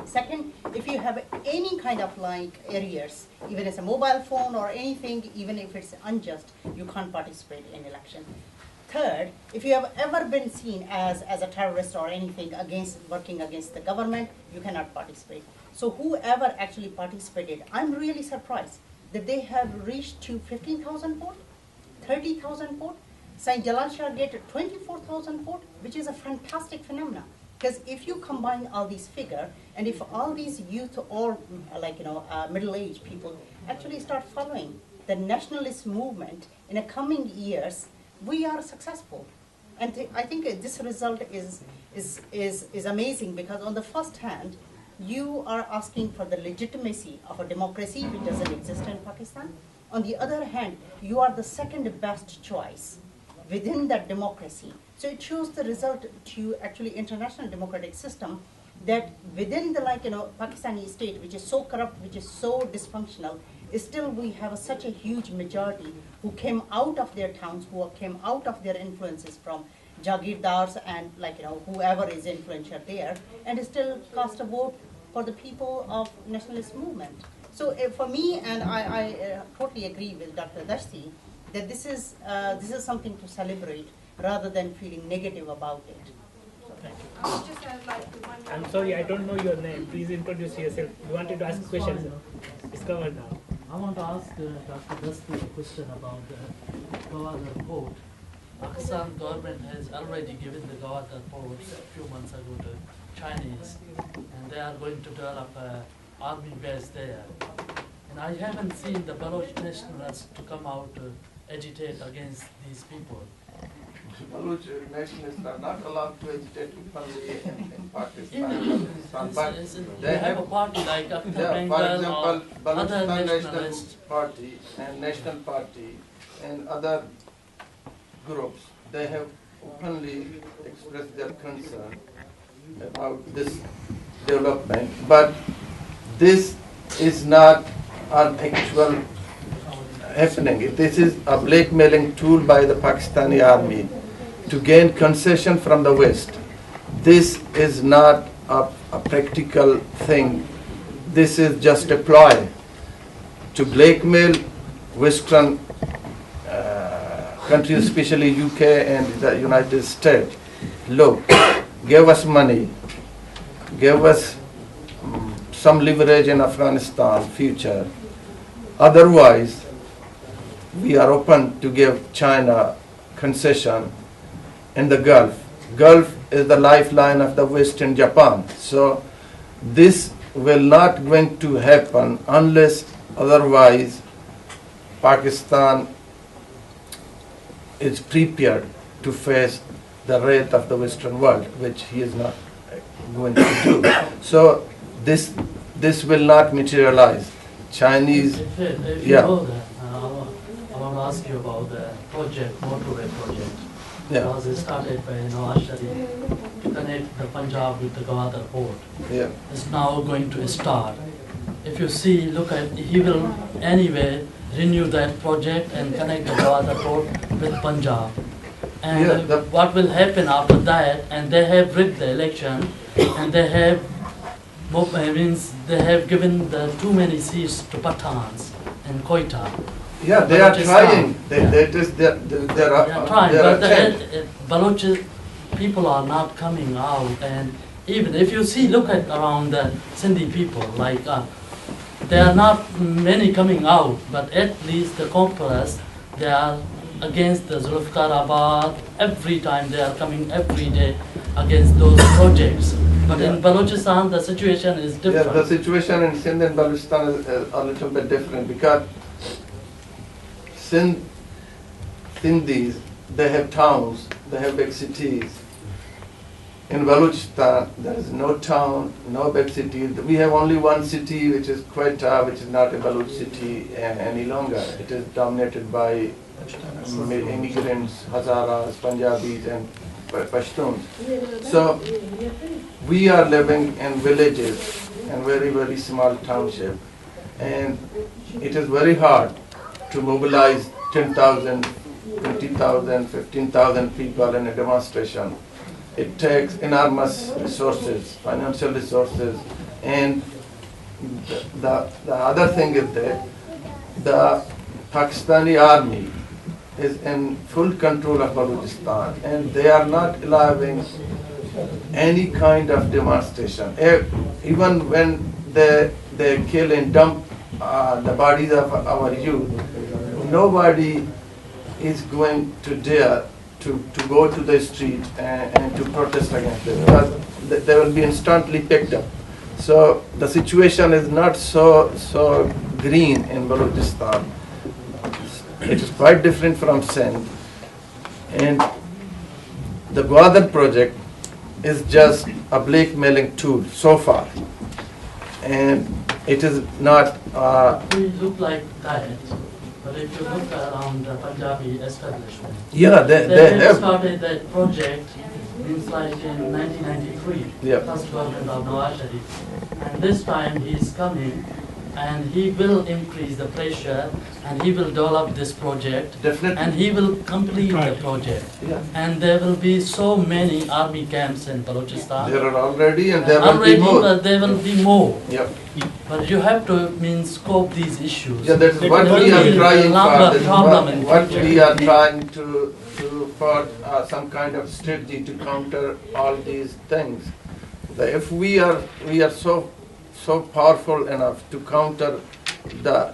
Second, if you have any kind of like arrears, even as a mobile phone or anything, even if it's unjust, you can't participate in election. Third, if you have ever been seen as a terrorist or anything working against the government, you cannot participate. So whoever actually participated, I'm really surprised that they have reached to 15,000 votes, 30,000 votes. Saint Jalal Shah get 24,000 votes, which is a fantastic phenomenon. Because if you combine all these figures, and if all these youth or middle-aged people actually start following the nationalist movement in the coming years, we are successful. And I think this result is amazing, because on the first hand, you are asking for the legitimacy of a democracy which doesn't exist in Pakistan. On the other hand, you are the second best choice within that democracy. So it shows the result to actually international democratic system, that within the Pakistani state, which is so corrupt, which is so dysfunctional, still we have such a huge majority who came out of their towns, who came out of their influences from Jagirdars and whoever is influential there, and still cast a vote for the people of nationalist movement. So for me, and I totally agree with Dr. Dashti, that this is something to celebrate rather than feeling negative about it. So thank you. I'm sorry, I don't know your name. Please introduce yourself. You wanted to ask a question? It's covered now. I want to ask Dr. Dasti a question about the Gawad port. Pakistan government has already given the Gawad port a few months ago to Chinese, and they are going to develop an army base there. And I haven't seen the Baloch nationalists to come out to agitate against these people. Baloch nationalists are not allowed to agitate openly in Pakistan. But they have a party like for example, other Balochistan National nationalists. Party and National Party and other groups, they have openly expressed their concern about this development. But this is not an actual happening. This is a blackmailing tool by the Pakistani Army to gain concession from the West. This is not a practical thing. This is just a ploy to blackmail Western countries, especially UK and the United States. Look, give us money, give us some leverage in Afghanistan future. Otherwise, we are open to give China concession in the Gulf. Gulf is the lifeline of the West and Japan. So this will not going to happen unless otherwise Pakistan is prepared to face the wrath of the Western world, which he is not going to do. So this will not materialize. Chinese, If yeah. you know that, I want to ask you about the project, motorway project. Yeah. Because it started by Nawaz Sharif to connect the Punjab with the Gwadar port. Yeah. It's now going to start. If you see, look at, he will anyway renew that project and connect the Gwadar port with Punjab. And what will happen after that, and they have rigged the election, and they have given the too many seats to Pathans and Quetta. Yeah, they are trying. They are trying, but the Baloch people are not coming out. And even if you see, look at around the Sindhi people, like there are not many coming out, but at least the Congress, they are against the Zulfikarabad. Every time they are coming every day against those projects. But in Balochistan, the situation is different. Yeah, the situation in Sindh and Balochistan is a little bit different because Sindhis, they have towns, they have big cities. In Balochistan, there is no town, no big city. We have only one city, which is Quetta, which is not a Baloch city any longer. It is dominated by immigrants, Hazaras, Punjabis, and Pashtuns. So we are living in villages and very, very small township, and it is very hard to mobilize 10,000, 20,000, 15,000 people in a demonstration. It takes enormous resources, financial resources, and the other thing is that the Pakistani Army is in full control of Balochistan, and they are not allowing any kind of demonstration. Even when they kill and dump the bodies of our youth, nobody is going to dare to go to the street and to protest against it, because they will be instantly picked up. So the situation is not so green in Balochistan. It is quite different from Sindh. And the Gwadar project is just a blackmailing tool so far. And it is not... We look like that, but if you look around the Punjabi establishment, yeah, they have started that project, means like in 1993, first government of Nawaz Sharif. And this time he is coming, and he will increase the pressure, and he will develop this project. Definitely. And he will complete the project. Yeah. And there will be so many army camps in Balochistan. There are already, and there will be more. But there will be more. Yep. But you have to scope these issues. Yeah, that's what we are trying for. What we are trying to for some kind of strategy to counter all these things. If we are so powerful enough to counter the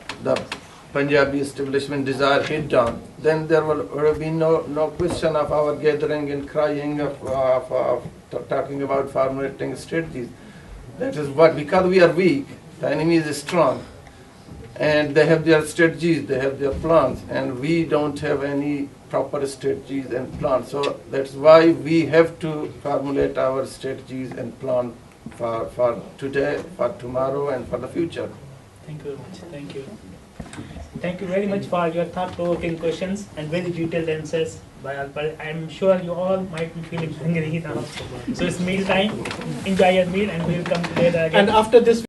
Punjabi establishment desire hit down, then there will be no question of our gathering and crying of talking about formulating strategies. That is what, because we are weak, the enemy is strong, and they have their strategies, they have their plans, and we don't have any proper strategies and plans. So that's why we have to formulate our strategies and plan for today, for tomorrow, and for the future. Thank you very much. Thank you. Thank you very much for your thought-provoking questions and very detailed answers by all. I'm sure you all might be feeling hungry now. So it's meal time. Enjoy your meal, and we'll come together again. And after this.